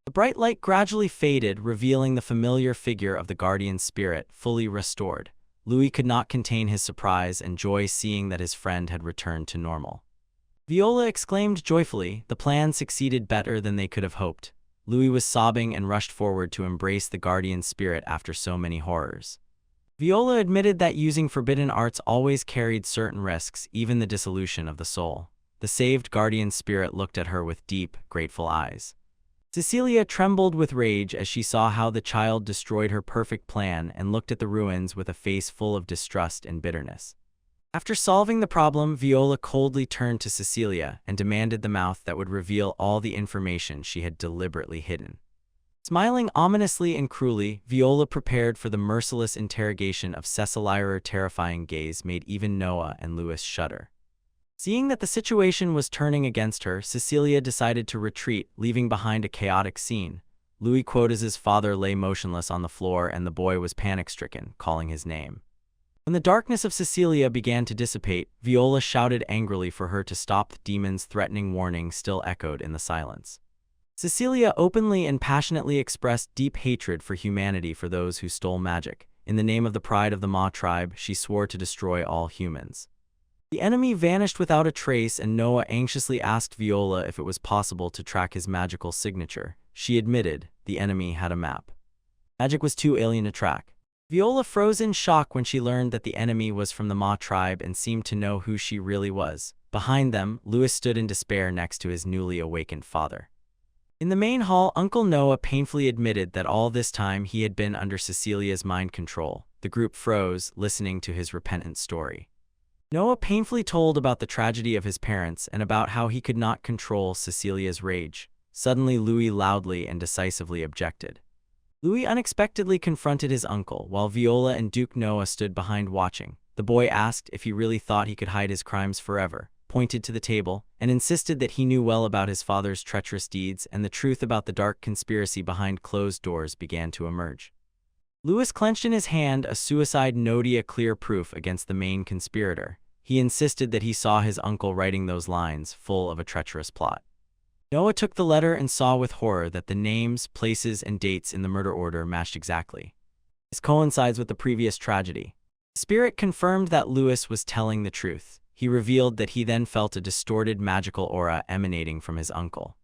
The bright light gradually faded, revealing the familiar figure of the guardian spirit, fully restored. Louis could not contain his surprise and joy seeing that his friend had returned to normal. Viola exclaimed joyfully, the plan succeeded better than they could have hoped. Louis was sobbing and rushed forward to embrace the guardian spirit after so many horrors. Viola admitted that using forbidden arts always carried certain risks, even the dissolution of the soul. The saved guardian spirit looked at her with deep, grateful eyes. Cecilia trembled with rage as she saw how the child destroyed her perfect plan and looked at the ruins with a face full of distrust and bitterness. After solving the problem, Viola coldly turned to Cecilia and demanded the mouth that would reveal all the information she had deliberately hidden. Smiling ominously and cruelly, Viola prepared for the merciless interrogation of Cecilia. Her terrifying gaze made even Noah and Louis shudder. Seeing that the situation was turning against her, Cecilia decided to retreat, leaving behind a chaotic scene. Louis Quotes's father lay motionless on the floor and the boy was panic-stricken, calling his name. When the darkness of Cecilia began to dissipate, Viola shouted angrily for her to stop. The demon's threatening warning still echoed in the silence. Cecilia openly and passionately expressed deep hatred for humanity for those who stole magic. In the name of the pride of the Ma tribe, she swore to destroy all humans. The enemy vanished without a trace, and Noah anxiously asked Viola if it was possible to track his magical signature. She admitted the enemy had a map. Magic was too alien to track. Viola froze in shock when she learned that the enemy was from the Ma tribe and seemed to know who she really was. Behind them, Louis stood in despair next to his newly awakened father. In the main hall, Uncle Noah painfully admitted that all this time he had been under Cecilia's mind control. The group froze, listening to his repentant story. Noah painfully told about the tragedy of his parents and about how he could not control Cecilia's rage. Suddenly, Louis loudly and decisively objected. Louis unexpectedly confronted his uncle, while Viola and Duke Noah stood behind watching. The boy asked if he really thought he could hide his crimes forever, pointed to the table, and insisted that he knew well about his father's treacherous deeds, and the truth about the dark conspiracy behind closed doors began to emerge. Louis clenched in his hand a suicide note, a clear proof against the main conspirator. He insisted that he saw his uncle writing those lines, full of a treacherous plot. Noah took the letter and saw with horror that the names, places, and dates in the murder order matched exactly. This coincides with the previous tragedy. The spirit confirmed that Louis was telling the truth. He revealed that he then felt a distorted magical aura emanating from his uncle.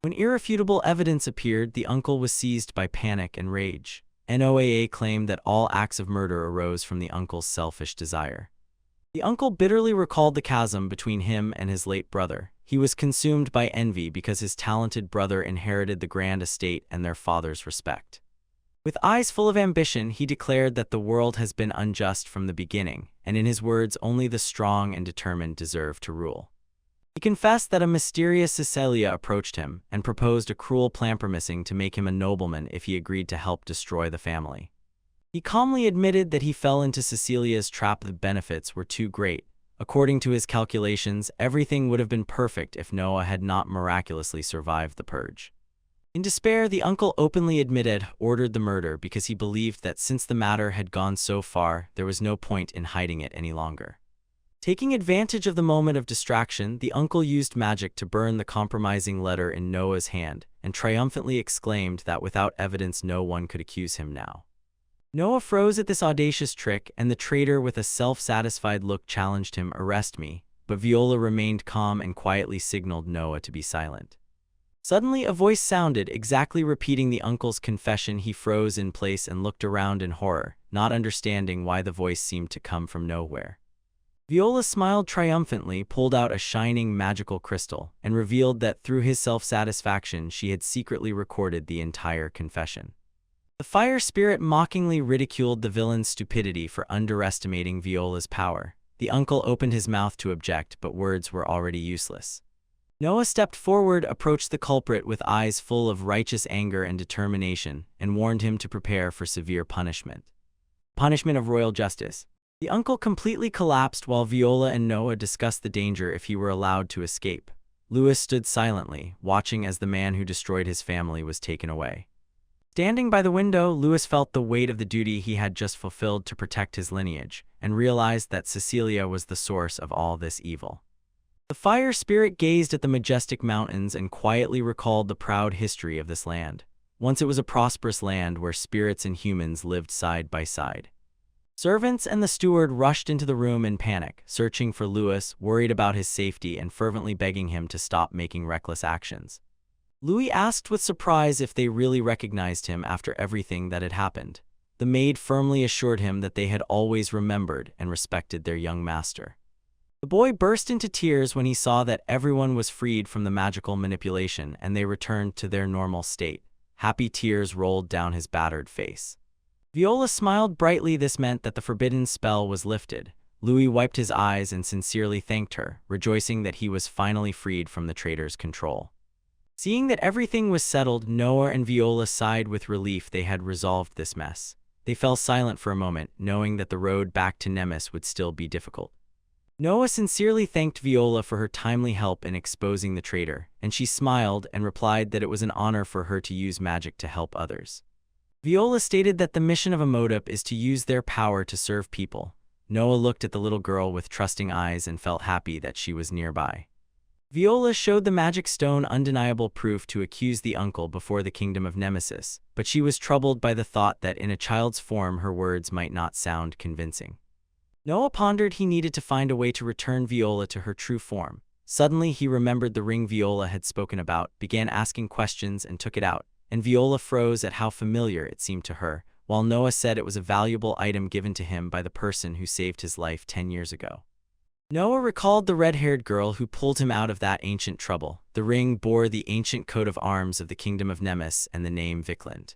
When irrefutable evidence appeared, the uncle was seized by panic and rage. Noah claimed that all acts of murder arose from the uncle's selfish desire. The uncle bitterly recalled the chasm between him and his late brother. He was consumed by envy because his talented brother inherited the grand estate and their father's respect. With eyes full of ambition, he declared that the world has been unjust from the beginning, and in his words, only the strong and determined deserve to rule. He confessed that a mysterious Cecilia approached him and proposed a cruel plan promising to make him a nobleman if he agreed to help destroy the family. He calmly admitted that he fell into Cecilia's trap. The benefits were too great. According to his calculations, everything would have been perfect if Noah had not miraculously survived the purge. In despair, the uncle openly ordered the murder because he believed that since the matter had gone so far, there was no point in hiding it any longer. Taking advantage of the moment of distraction, the uncle used magic to burn the compromising letter in Noah's hand and triumphantly exclaimed that without evidence no one could accuse him now. Noah froze at this audacious trick, and the traitor with a self-satisfied look challenged him, "Arrest me," but Viola remained calm and quietly signaled Noah to be silent. Suddenly, a voice sounded, exactly repeating the uncle's confession. He froze in place and looked around in horror, not understanding why the voice seemed to come from nowhere. Viola smiled triumphantly, pulled out a shining magical crystal, and revealed that through his self-satisfaction she had secretly recorded the entire confession. The fire spirit mockingly ridiculed the villain's stupidity for underestimating Viola's power. The uncle opened his mouth to object, but words were already useless. Noah stepped forward, approached the culprit with eyes full of righteous anger and determination, and warned him to prepare for severe punishment. Punishment of royal justice. The uncle completely collapsed while Viola and Noah discussed the danger if he were allowed to escape. Louis stood silently, watching as the man who destroyed his family was taken away. Standing by the window, Louis felt the weight of the duty he had just fulfilled to protect his lineage, and realized that Cecilia was the source of all this evil. The fire spirit gazed at the majestic mountains and quietly recalled the proud history of this land. Once it was a prosperous land where spirits and humans lived side by side. Servants and the steward rushed into the room in panic, searching for Louis, worried about his safety and fervently begging him to stop making reckless actions. Louis asked with surprise if they really recognized him after everything that had happened. The maid firmly assured him that they had always remembered and respected their young master. The boy burst into tears when he saw that everyone was freed from the magical manipulation and they returned to their normal state. Happy tears rolled down his battered face. Viola smiled brightly. This meant that the forbidden spell was lifted. Louis wiped his eyes and sincerely thanked her, rejoicing that he was finally freed from the traitor's control. Seeing that everything was settled, Noah and Viola sighed with relief. They had resolved this mess. They fell silent for a moment, knowing that the road back to Nemesis would still be difficult. Noah sincerely thanked Viola for her timely help in exposing the traitor, and she smiled and replied that it was an honor for her to use magic to help others. Viola stated that the mission of a Modip is to use their power to serve people. Noah looked at the little girl with trusting eyes and felt happy that she was nearby. Viola showed the magic stone undeniable proof to accuse the uncle before the kingdom of Nemesis, but she was troubled by the thought that in a child's form her words might not sound convincing. Noah pondered he needed to find a way to return Viola to her true form. Suddenly he remembered the ring Viola had spoken about, began asking questions and took it out, and Viola froze at how familiar it seemed to her, while Noah said it was a valuable item given to him by the person who saved his life 10 years ago. Noah recalled the red-haired girl who pulled him out of that ancient trouble. The ring bore the ancient coat of arms of the kingdom of Nemesis and the name Vikland.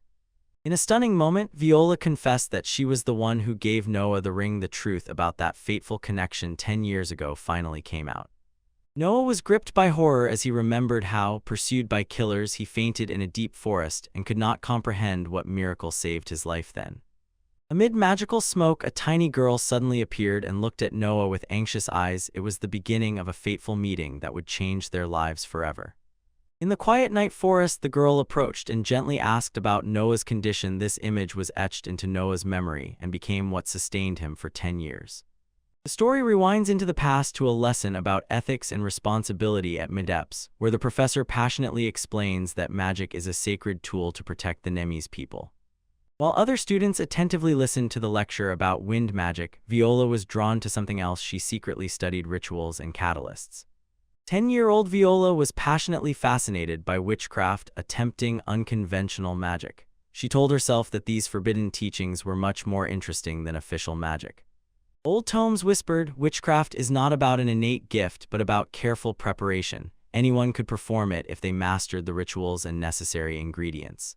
In a stunning moment, Viola confessed that she was the one who gave Noah the ring. The truth about that fateful connection 10 years ago finally came out. Noah was gripped by horror as he remembered how, pursued by killers, he fainted in a deep forest and could not comprehend what miracle saved his life then. Amid magical smoke, a tiny girl suddenly appeared and looked at Noah with anxious eyes. It was the beginning of a fateful meeting that would change their lives forever. In the quiet night forest, the girl approached and gently asked about Noah's condition. This image was etched into Noah's memory and became what sustained him for 10 years. The story rewinds into the past to a lesson about ethics and responsibility at Mangacaps, where the professor passionately explains that magic is a sacred tool to protect the Nemesis people. While other students attentively listened to the lecture about wind magic, Viola was drawn to something else. She secretly studied rituals and catalysts. 10-year-old Viola was passionately fascinated by witchcraft, a tempting, unconventional magic. She told herself that these forbidden teachings were much more interesting than official magic. Old tomes whispered, witchcraft is not about an innate gift but about careful preparation. Anyone could perform it if they mastered the rituals and necessary ingredients.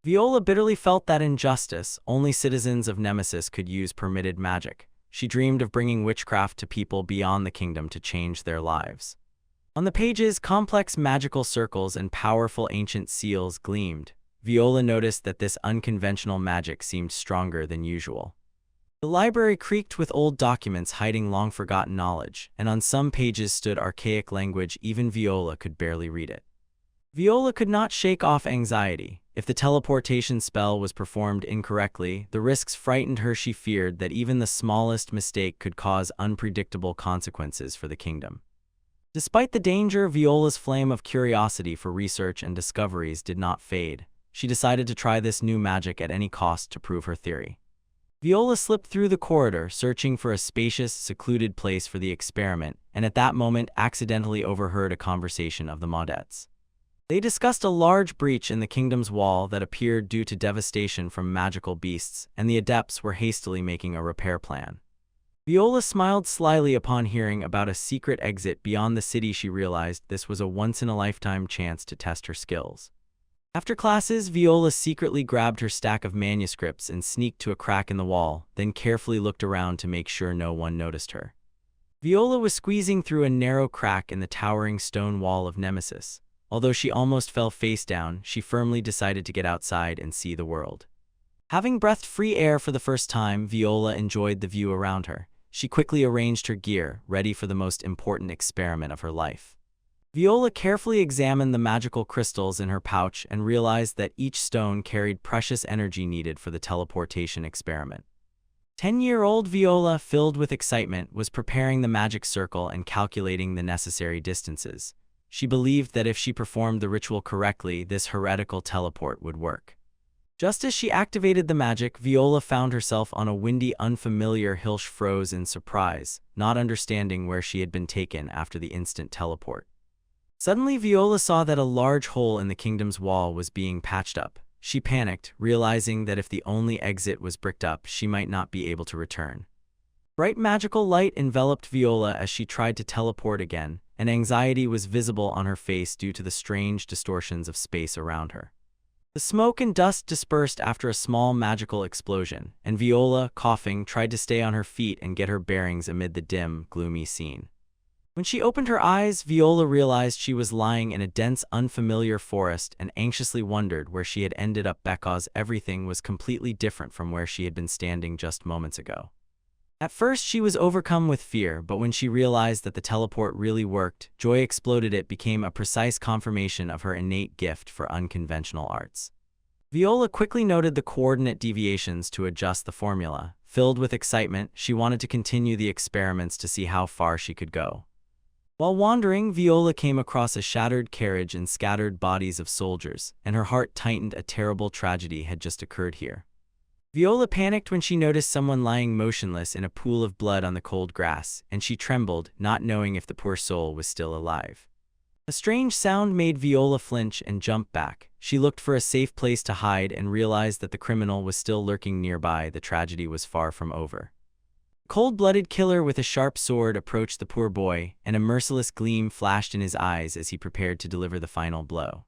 Viola bitterly felt that injustice. Only citizens of Nemesis could use permitted magic. She dreamed of bringing witchcraft to people beyond the kingdom to change their lives. On the pages, complex magical circles and powerful ancient seals gleamed. Viola noticed that this unconventional magic seemed stronger than usual. The library creaked with old documents hiding long-forgotten knowledge, and on some pages stood archaic language. Even Viola could barely read it. Viola could not shake off anxiety. If the teleportation spell was performed incorrectly, the risks frightened her. She feared that even the smallest mistake could cause unpredictable consequences for the kingdom. Despite the danger, Viola's flame of curiosity for research and discoveries did not fade. She decided to try this new magic at any cost to prove her theory. Viola slipped through the corridor, searching for a spacious, secluded place for the experiment, and at that moment accidentally overheard a conversation of the Maudettes. They discussed a large breach in the kingdom's wall that appeared due to devastation from magical beasts, and the adepts were hastily making a repair plan. Viola smiled slyly upon hearing about a secret exit beyond the city. She realized this was a once-in-a-lifetime chance to test her skills. After classes, Viola secretly grabbed her stack of manuscripts and sneaked to a crack in the wall, then carefully looked around to make sure no one noticed her. Viola was squeezing through a narrow crack in the towering stone wall of Nemesis. Although she almost fell face down, she firmly decided to get outside and see the world. Having breathed free air for the first time, Viola enjoyed the view around her. She quickly arranged her gear, ready for the most important experiment of her life. Viola carefully examined the magical crystals in her pouch and realized that each stone carried precious energy needed for the teleportation experiment. 10-year-old Viola, filled with excitement, was preparing the magic circle and calculating the necessary distances. She believed that if she performed the ritual correctly, this heretical teleport would work. Just as she activated the magic, Viola found herself on a windy, unfamiliar hill. She froze in surprise, not understanding where she had been taken after the instant teleport. Suddenly, Viola saw that a large hole in the kingdom's wall was being patched up. She panicked, realizing that if the only exit was bricked up, she might not be able to return. Bright magical light enveloped Viola as she tried to teleport again, and anxiety was visible on her face due to the strange distortions of space around her. The smoke and dust dispersed after a small magical explosion, and Viola, coughing, tried to stay on her feet and get her bearings amid the dim, gloomy scene. When she opened her eyes, Viola realized she was lying in a dense, unfamiliar forest and anxiously wondered where she had ended up because everything was completely different from where she had been standing just moments ago. At first, she was overcome with fear, but when she realized that the teleport really worked, joy exploded. It became a precise confirmation of her innate gift for unconventional arts. Viola quickly noted the coordinate deviations to adjust the formula. Filled with excitement, she wanted to continue the experiments to see how far she could go. While wandering, Viola came across a shattered carriage and scattered bodies of soldiers, and her heart tightened. A terrible tragedy had just occurred here. Viola panicked when she noticed someone lying motionless in a pool of blood on the cold grass, and she trembled, not knowing if the poor soul was still alive. A strange sound made Viola flinch and jump back. She looked for a safe place to hide and realized that the criminal was still lurking nearby. The tragedy was far from over. A cold-blooded killer with a sharp sword approached the poor boy, and a merciless gleam flashed in his eyes as he prepared to deliver the final blow.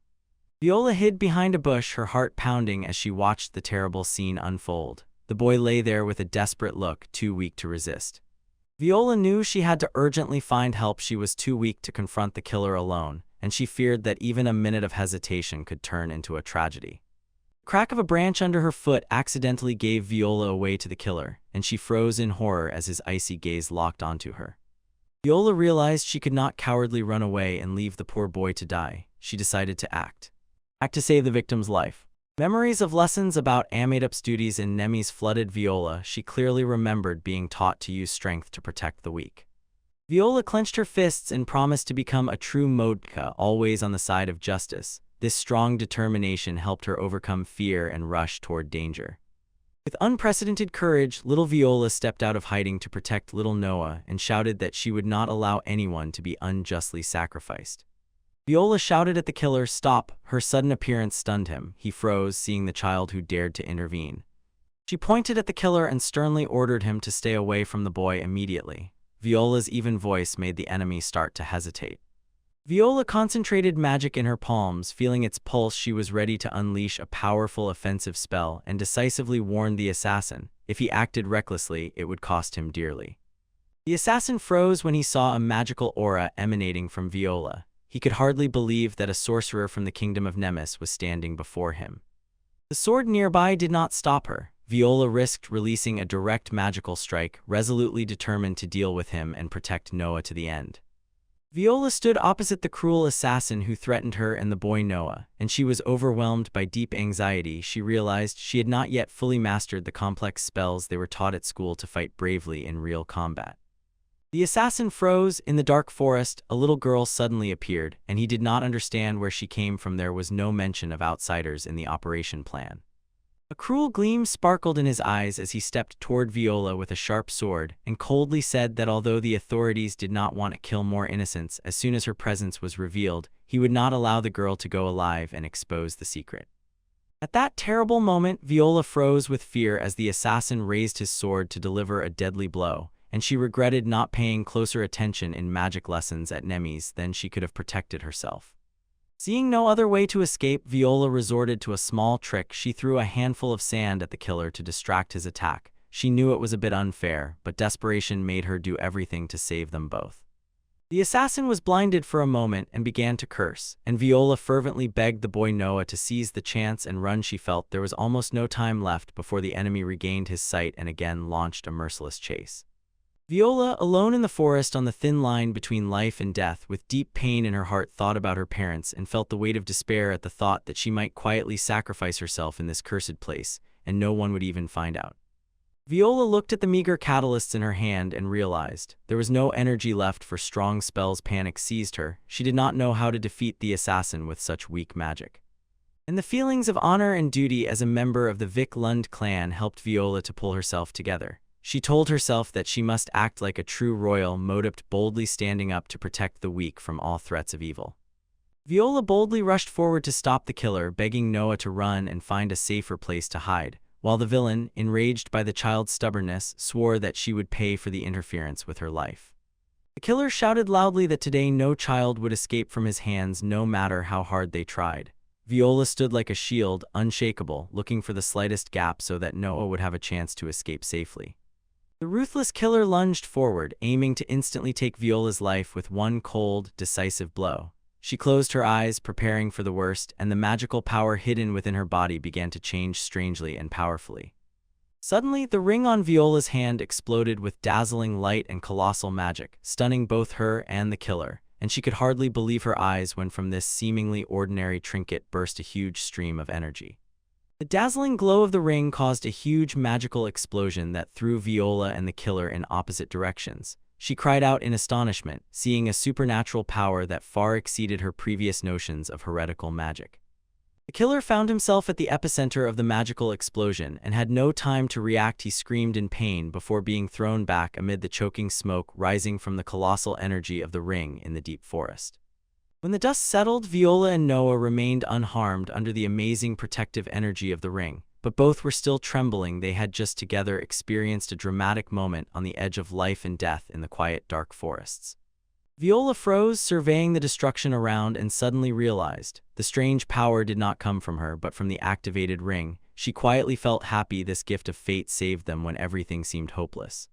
Viola hid behind a bush, her heart pounding as she watched the terrible scene unfold. The boy lay there with a desperate look, too weak to resist. Viola knew she had to urgently find help. She was too weak to confront the killer alone, and she feared that even a minute of hesitation could turn into a tragedy. The crack of a branch under her foot accidentally gave Viola away to the killer, and she froze in horror as his icy gaze locked onto her. Viola realized she could not cowardly run away and leave the poor boy to die. She decided to act to save the victim's life. Memories of lessons about anicaps duties in Nemesis flooded Viola. She clearly remembered being taught to use strength to protect the weak. Viola clenched her fists and promised to become a true mangaka, always on the side of justice. This strong determination helped her overcome fear and rush toward danger. With unprecedented courage, little Viola stepped out of hiding to protect little Noah and shouted that she would not allow anyone to be unjustly sacrificed. Viola shouted at the killer, "Stop!" Her sudden appearance stunned him. He froze, seeing the child who dared to intervene. She pointed at the killer and sternly ordered him to stay away from the boy immediately. Viola's even voice made the enemy start to hesitate. Viola concentrated magic in her palms, feeling its pulse. She was ready to unleash a powerful offensive spell and decisively warned the assassin. If he acted recklessly, it would cost him dearly. The assassin froze when he saw a magical aura emanating from Viola. He could hardly believe that a sorcerer from the kingdom of Nemesis was standing before him. The sword nearby did not stop her. Viola risked releasing a direct magical strike, resolutely determined to deal with him and protect Noah to the end. Viola stood opposite the cruel assassin who threatened her and the boy Noah, and she was overwhelmed by deep anxiety. She realized she had not yet fully mastered the complex spells they were taught at school to fight bravely in real combat. The assassin froze. In the dark forest, a little girl suddenly appeared, and he did not understand where she came from. There was no mention of outsiders in the operation plan. A cruel gleam sparkled in his eyes as he stepped toward Viola with a sharp sword, and coldly said that although the authorities did not want to kill more innocents, as soon as her presence was revealed, he would not allow the girl to go alive and expose the secret. At that terrible moment, Viola froze with fear as the assassin raised his sword to deliver a deadly blow, and she regretted not paying closer attention in magic lessons at Nemesis. Then she could have protected herself. Seeing no other way to escape, Viola resorted to a small trick. She threw a handful of sand at the killer to distract his attack. She knew it was a bit unfair, but desperation made her do everything to save them both. The assassin was blinded for a moment and began to curse, and Viola fervently begged the boy Noah to seize the chance and run. She felt there was almost no time left before the enemy regained his sight and again launched a merciless chase. Viola, alone in the forest on the thin line between life and death, with deep pain in her heart, thought about her parents and felt the weight of despair at the thought that she might quietly sacrifice herself in this cursed place, and no one would even find out. Viola looked at the meager catalysts in her hand and realized there was no energy left for strong spells. Panic seized her. She did not know how to defeat the assassin with such weak magic. And the feelings of honor and duty as a member of the Vic-Lund clan helped Viola to pull herself together. She told herself that she must act like a true royal, boldly standing up to protect the weak from all threats of evil. Viola boldly rushed forward to stop the killer, begging Noah to run and find a safer place to hide. while the villain, enraged by the child's stubbornness, swore that she would pay for the interference with her life. The killer shouted loudly that today no child would escape from his hands no matter how hard they tried. Viola stood like a shield, unshakable, looking for the slightest gap so that Noah would have a chance to escape safely. The ruthless killer lunged forward, aiming to instantly take Viola's life with one cold, decisive blow. She closed her eyes, preparing for the worst, and the magical power hidden within her body began to change strangely and powerfully. Suddenly, the ring on Viola's hand exploded with dazzling light and colossal magic, stunning both her and the killer, and she could hardly believe her eyes when from this seemingly ordinary trinket burst a huge stream of energy. The dazzling glow of the ring caused a huge magical explosion that threw Viola and the killer in opposite directions. She cried out in astonishment, seeing a supernatural power that far exceeded her previous notions of heretical magic. The killer found himself at the epicenter of the magical explosion and had no time to react. He screamed in pain before being thrown back amid the choking smoke rising from the colossal energy of the ring in the deep forest. When the dust settled, Viola and Noah remained unharmed under the amazing protective energy of the ring, but both were still trembling. They had just together experienced a dramatic moment on the edge of life and death in the quiet, dark forests. Viola froze, surveying the destruction around, and suddenly realized the strange power did not come from her but from the activated ring. She quietly felt happy this gift of fate saved them when everything seemed hopeless.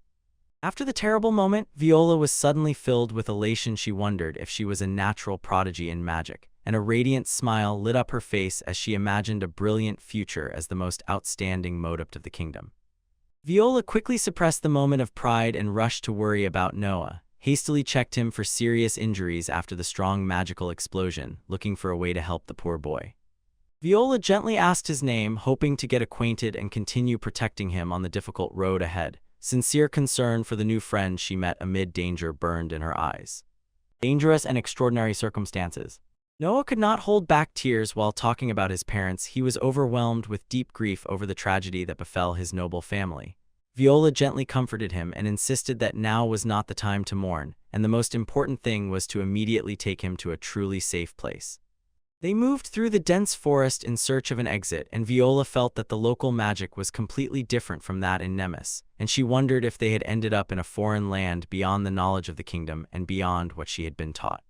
After the terrible moment, Viola was suddenly filled with elation. She wondered if she was a natural prodigy in magic, and a radiant smile lit up her face as she imagined a brilliant future as the most outstanding modept of the kingdom. Viola quickly suppressed the moment of pride and rushed to worry about Noah, hastily checked him for serious injuries after the strong magical explosion, looking for a way to help the poor boy. Viola gently asked his name, hoping to get acquainted and continue protecting him on the difficult road ahead. Sincere concern for the new friend she met amid danger burned in her eyes. Dangerous and extraordinary circumstances. Noah could not hold back tears while talking about his parents. He was overwhelmed with deep grief over the tragedy that befell his noble family. Viola gently comforted him and insisted that now was not the time to mourn, and the most important thing was to immediately take him to a truly safe place. They moved through the dense forest in search of an exit, and Viola felt that the local magic was completely different from that in Nemesis, and she wondered if they had ended up in a foreign land beyond the knowledge of the kingdom and beyond what she had been taught.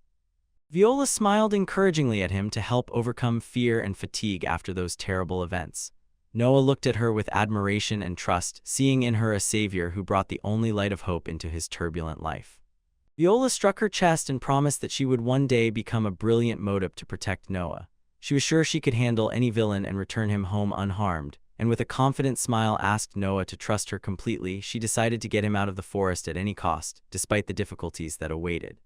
Viola smiled encouragingly at him to help overcome fear and fatigue after those terrible events. Noah looked at her with admiration and trust, seeing in her a savior who brought the only light of hope into his turbulent life. Viola struck her chest and promised that she would one day become a brilliant motive to protect Noah. She was sure she could handle any villain and return him home unharmed, and with a confident smile asked Noah to trust her completely. She decided to get him out of the forest at any cost, despite the difficulties that awaited.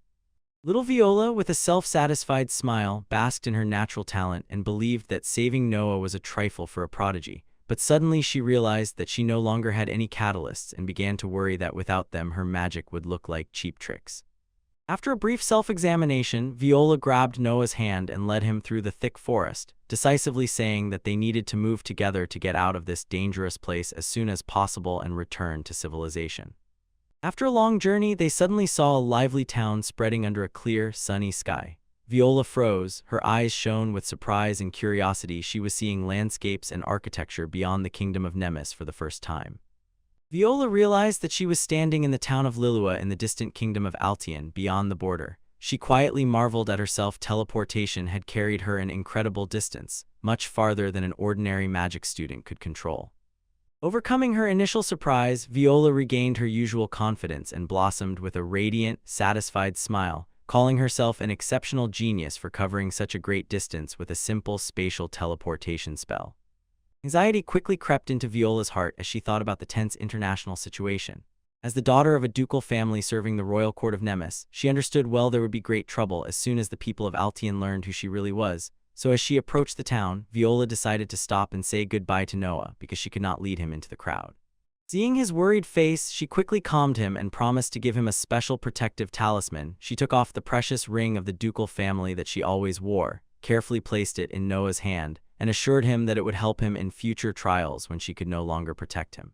Little Viola, with a self-satisfied smile, basked in her natural talent and believed that saving Noah was a trifle for a prodigy. But suddenly she realized that she no longer had any catalysts and began to worry that without them her magic would look like cheap tricks. After a brief self-examination, Viola grabbed Noah's hand and led him through the thick forest, decisively saying that they needed to move together to get out of this dangerous place as soon as possible and return to civilization. After a long journey, they suddenly saw a lively town spreading under a clear, sunny sky. Viola froze, her eyes shone with surprise and curiosity. She was seeing landscapes and architecture beyond the kingdom of Nemesis for the first time. Viola realized that she was standing in the town of Lilua in the distant kingdom of Altion, beyond the border. She quietly marveled at herself. Teleportation had carried her an incredible distance, much farther than an ordinary magic student could control. Overcoming her initial surprise, Viola regained her usual confidence and blossomed with a radiant, satisfied smile, calling herself an exceptional genius for covering such a great distance with a simple spatial teleportation spell. Anxiety quickly crept into Viola's heart as she thought about the tense international situation. As the daughter of a ducal family serving the royal court of Nemesis, she understood well there would be great trouble as soon as the people of Altion learned who she really was. So as she approached the town, Viola decided to stop and say goodbye to Noah because she could not lead him into the crowd. Seeing his worried face, she quickly calmed him and promised to give him a special protective talisman. She took off the precious ring of the ducal family that she always wore, carefully placed it in Noah's hand, and assured him that it would help him in future trials when she could no longer protect him.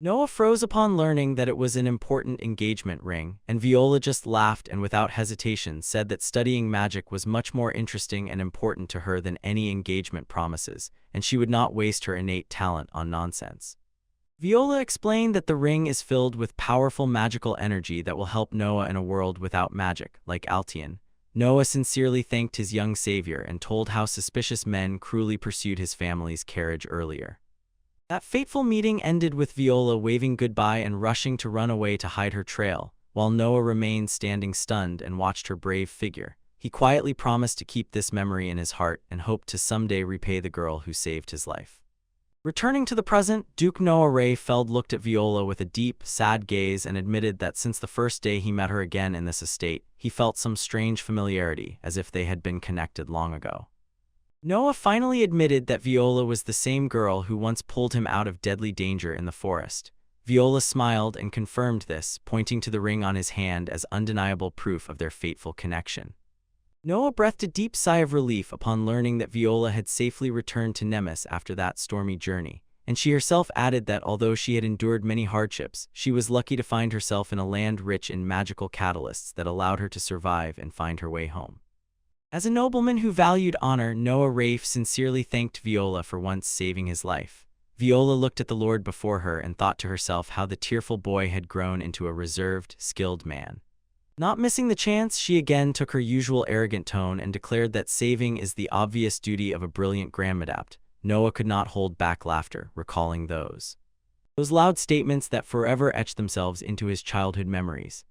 Noah froze upon learning that it was an important engagement ring, and Viola just laughed and without hesitation said that studying magic was much more interesting and important to her than any engagement promises, and she would not waste her innate talent on nonsense. Viola explained that the ring is filled with powerful magical energy that will help Noah in a world without magic, like Altean. Noah sincerely thanked his young savior and told how suspicious men cruelly pursued his family's carriage earlier. That fateful meeting ended with Viola waving goodbye and rushing to run away to hide her trail, while Noah remained standing stunned and watched her brave figure. He quietly promised to keep this memory in his heart and hoped to someday repay the girl who saved his life. Returning to the present, Duke Noah Rayfeld looked at Viola with a deep, sad gaze and admitted that since the first day he met her again in this estate, he felt some strange familiarity, as if they had been connected long ago. Noah finally admitted that Viola was the same girl who once pulled him out of deadly danger in the forest. Viola smiled and confirmed this, pointing to the ring on his hand as undeniable proof of their fateful connection. Noah breathed a deep sigh of relief upon learning that Viola had safely returned to Nemesis after that stormy journey, and she herself added that although she had endured many hardships, she was lucky to find herself in a land rich in magical catalysts that allowed her to survive and find her way home. As a nobleman who valued honor, Noah Rafe sincerely thanked Viola for once saving his life. Viola looked at the lord before her and thought to herself how the tearful boy had grown into a reserved, skilled man. Not missing the chance, she again took her usual arrogant tone and declared that saving is the obvious duty of a brilliant grandmadapt. Noah could not hold back laughter, recalling those loud statements that forever etched themselves into his childhood memories.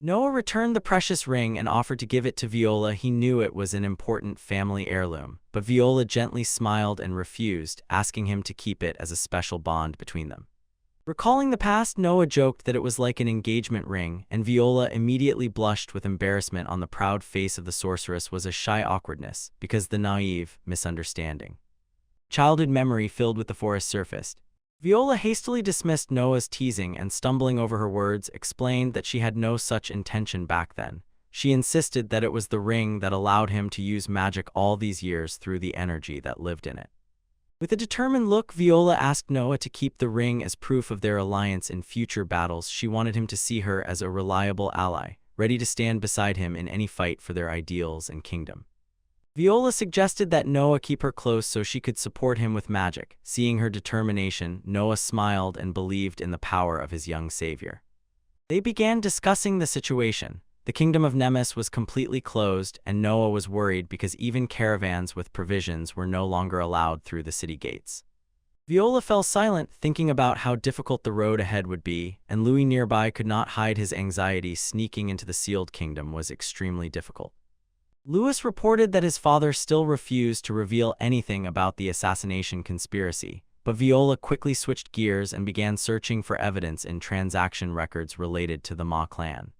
Noah returned the precious ring and offered to give it to Viola. He knew it was an important family heirloom, but Viola gently smiled and refused, asking him to keep it as a special bond between them. Recalling the past, Noah joked that it was like an engagement ring, and Viola immediately blushed with embarrassment. On the proud face of the sorceress was a shy awkwardness, because the naive misunderstanding. Childhood memory filled with the forest surfaced. Viola hastily dismissed Noah's teasing and, stumbling over her words, explained that she had no such intention back then. She insisted that it was the ring that allowed him to use magic all these years through the energy that lived in it. With a determined look, Viola asked Noah to keep the ring as proof of their alliance in future battles. She wanted him to see her as a reliable ally, ready to stand beside him in any fight for their ideals and kingdom. Viola suggested that Noah keep her close so she could support him with magic. Seeing her determination, Noah smiled and believed in the power of his young savior. They began discussing the situation. The kingdom of Nemesis was completely closed, and Noah was worried because even caravans with provisions were no longer allowed through the city gates. Viola fell silent, thinking about how difficult the road ahead would be, and Louis nearby could not hide his anxiety. Sneaking into the sealed kingdom was extremely difficult. Louis reported that his father still refused to reveal anything about the assassination conspiracy, but Viola quickly switched gears and began searching for evidence in transaction records related to the Ma clan.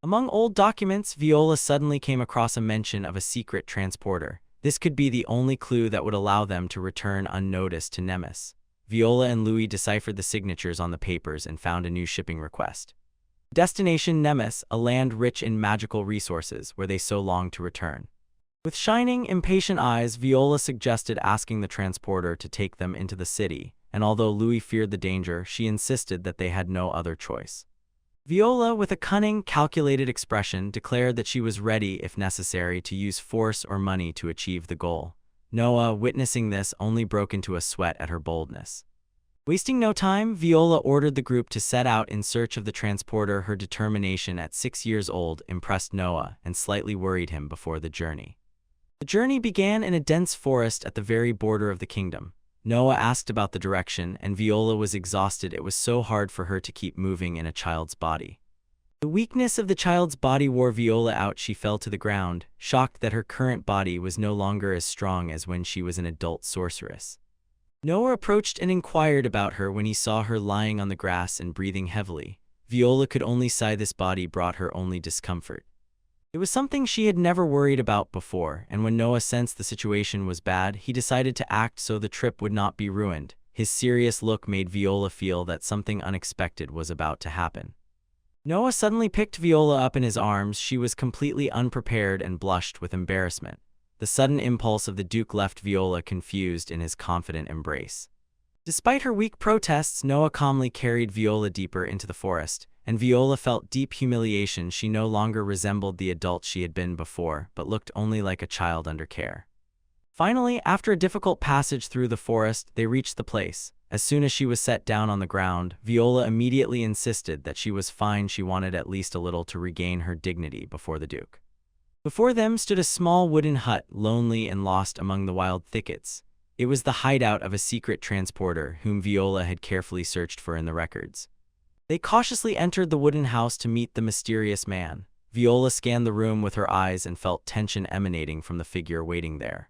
Among old documents, Viola suddenly came across a mention of a secret transporter. This could be the only clue that would allow them to return unnoticed to Nemesis. Viola and Louis deciphered the signatures on the papers and found a new shipping request. Destination Nemesis, a land rich in magical resources where they so longed to return. With shining, impatient eyes, Viola suggested asking the transporter to take them into the city, and although Louis feared the danger, she insisted that they had no other choice. Viola, with a cunning, calculated expression, declared that she was ready, if necessary, to use force or money to achieve the goal. Noah, witnessing this, only broke into a sweat at her boldness. Wasting no time, Viola ordered the group to set out in search of the transporter. Her determination at 6 years old impressed Noah and slightly worried him before the journey. The journey began in a dense forest at the very border of the kingdom. Noah asked about the direction, and Viola was exhausted. It was so hard for her to keep moving in a child's body. The weakness of the child's body wore Viola out. She fell to the ground, shocked that her current body was no longer as strong as when she was an adult sorceress. Noah approached and inquired about her. When he saw her lying on the grass and breathing heavily, Viola could only sigh. This body brought her only discomfort. It was something she had never worried about before, and when Noah sensed the situation was bad, he decided to act so the trip would not be ruined. His serious look made Viola feel that something unexpected was about to happen. Noah suddenly picked Viola up in his arms. She was completely unprepared and blushed with embarrassment. The sudden impulse of the Duke left Viola confused in his confident embrace. Despite her weak protests, Noah calmly carried Viola deeper into the forest, and Viola felt deep humiliation. She no longer resembled the adult she had been before, but looked only like a child under care. Finally, after a difficult passage through the forest, they reached the place. As soon as she was set down on the ground, Viola immediately insisted that she was fine. She wanted at least a little to regain her dignity before the Duke. Before them stood a small wooden hut, lonely and lost among the wild thickets. It was the hideout of a secret transporter whom Viola had carefully searched for in the records. They cautiously entered the wooden house to meet the mysterious man. Viola scanned the room with her eyes and felt tension emanating from the figure waiting there.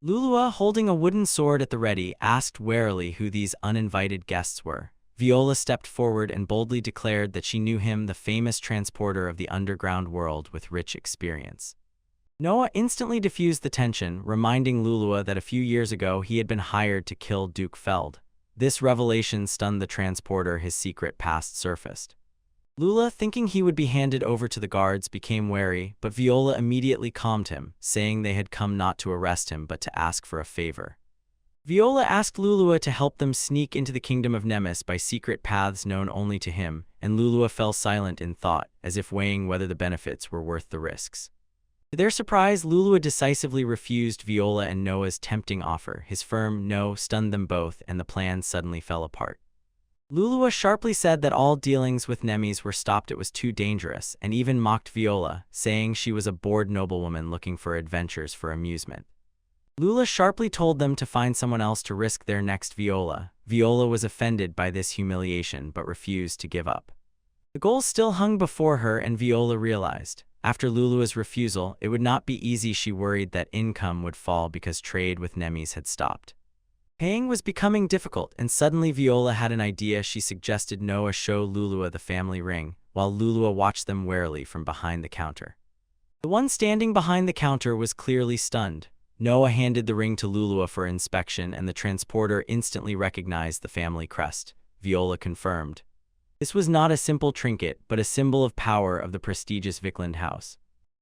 Lulua, holding a wooden sword at the ready, asked warily who these uninvited guests were. Viola stepped forward and boldly declared that she knew him, the famous transporter of the underground world with rich experience. Noah instantly diffused the tension, reminding Lulua that a few years ago he had been hired to kill Duke Feld. This revelation stunned the transporter. His secret past surfaced. Lula, thinking he would be handed over to the guards, became wary, but Viola immediately calmed him, saying they had come not to arrest him but to ask for a favor. Viola asked Lulua to help them sneak into the kingdom of Nemesis by secret paths known only to him, and Lulua fell silent in thought, as if weighing whether the benefits were worth the risks. To their surprise, Lulua decisively refused Viola and Noah's tempting offer. His firm no stunned them both, and the plan suddenly fell apart. Lulua sharply said that all dealings with Nemesis were stopped. It was too dangerous, and even mocked Viola, saying she was a bored noblewoman looking for adventures for amusement. Lula sharply told them to find someone else to risk their next. Viola was offended by this humiliation but refused to give up. The goal still hung before her, and Viola realized, after Lulua's refusal, it would not be easy. She worried that income would fall because trade with Nemesis had stopped. Paying was becoming difficult, and suddenly Viola had an idea. She suggested Noah show Lulua the family ring, while Lulua watched them warily from behind the counter. The one standing behind the counter was clearly stunned. Noah handed the ring to Lulua for inspection, and the transporter instantly recognized the family crest. Viola confirmed. This was not a simple trinket, but a symbol of power of the prestigious Vikland house.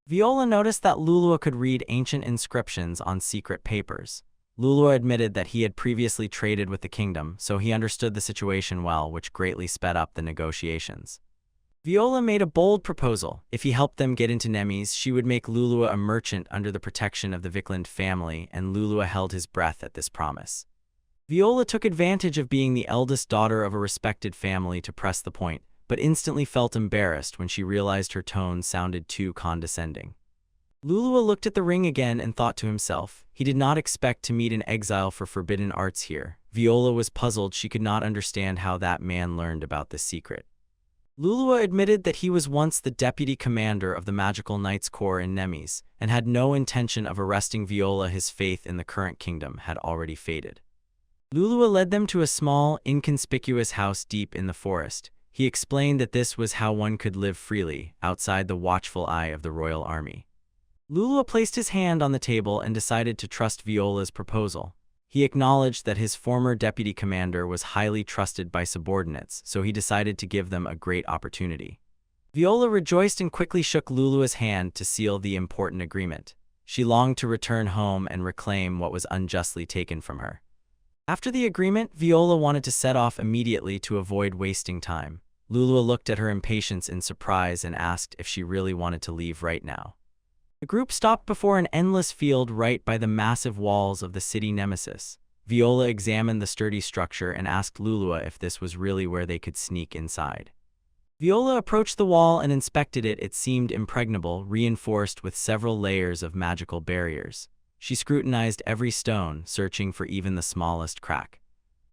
Viola noticed that Lulua could read ancient inscriptions on secret papers. Lulua admitted that he had previously traded with the kingdom, so he understood the situation well, which greatly sped up the negotiations. Viola made a bold proposal. If he helped them get into Nemesis, she would make Lulua a merchant under the protection of the Vikland family, and Lulua held his breath at this promise. Viola took advantage of being the eldest daughter of a respected family to press the point, but instantly felt embarrassed when she realized her tone sounded too condescending. Lulua looked at the ring again and thought to himself, he did not expect to meet an exile for forbidden arts here. Viola was puzzled. She could not understand how that man learned about this secret. Lulua admitted that he was once the deputy commander of the Magical Knights Corps in Nemesis, and had no intention of arresting Viola. His faith in the current kingdom had already faded. Lulua led them to a small, inconspicuous house deep in the forest. He explained that this was how one could live freely, outside the watchful eye of the royal army. Lulua placed his hand on the table and decided to trust Viola's proposal. He acknowledged that his former deputy commander was highly trusted by subordinates, so he decided to give them a great opportunity. Viola rejoiced and quickly shook Lulua's hand to seal the important agreement. She longed to return home and reclaim what was unjustly taken from her. After the agreement, Viola wanted to set off immediately to avoid wasting time. Lulua looked at her impatience in surprise and asked if she really wanted to leave right now. The group stopped before an endless field right by the massive walls of the city Nemesis. Viola examined the sturdy structure and asked Lulua if this was really where they could sneak inside. Viola approached the wall and inspected it. It seemed impregnable, reinforced with several layers of magical barriers. She scrutinized every stone, searching for even the smallest crack.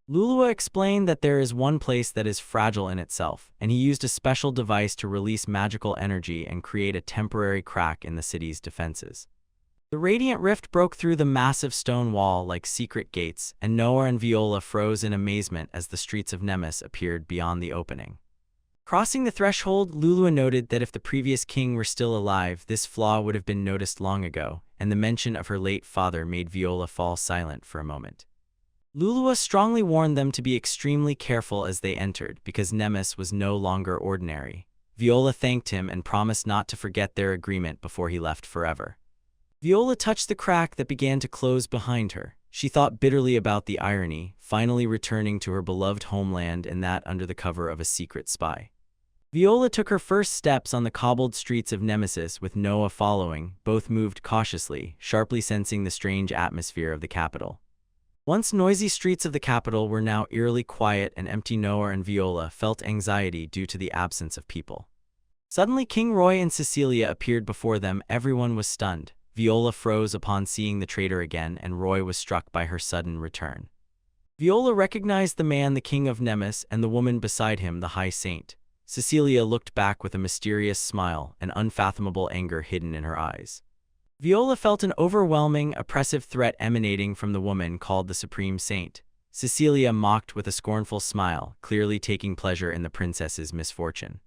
Lulua explained that there is one place that is fragile in itself, and he used a special device to release magical energy and create a temporary crack in the city's defenses. The radiant rift broke through the massive stone wall like secret gates, and Noah and Viola froze in amazement as the streets of Nemesis appeared beyond the opening. Crossing the threshold, Lulua noted that if the previous king were still alive, this flaw would have been noticed long ago, and the mention of her late father made Viola fall silent for a moment. Lulua strongly warned them to be extremely careful as they entered, because Nemesis was no longer ordinary. Viola thanked him and promised not to forget their agreement before he left forever. Viola touched the crack that began to close behind her. She thought bitterly about the irony, finally returning to her beloved homeland and that under the cover of a secret spy. Viola took her first steps on the cobbled streets of Nemesis with Noah following. Both moved cautiously, sharply sensing the strange atmosphere of the capital. Once noisy streets of the capital were now eerily quiet and empty. Noah and Viola felt anxiety due to the absence of people. Suddenly King Roy and Cecilia appeared before them. Everyone was stunned. Viola froze upon seeing the traitor again, and Roy was struck by her sudden return. Viola recognized the man, the king of Nemesis, and the woman beside him, the high saint. Cecilia looked back with a mysterious smile, an unfathomable anger hidden in her eyes. Viola felt an overwhelming, oppressive threat emanating from the woman called the Supreme Saint. Cecilia mocked with a scornful smile, clearly taking pleasure in the princess's misfortune.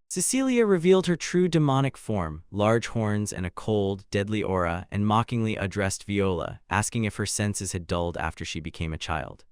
Cecilia revealed her true demonic form, large horns and a cold, deadly aura, and mockingly addressed Viola, asking if her senses had dulled after she became a child.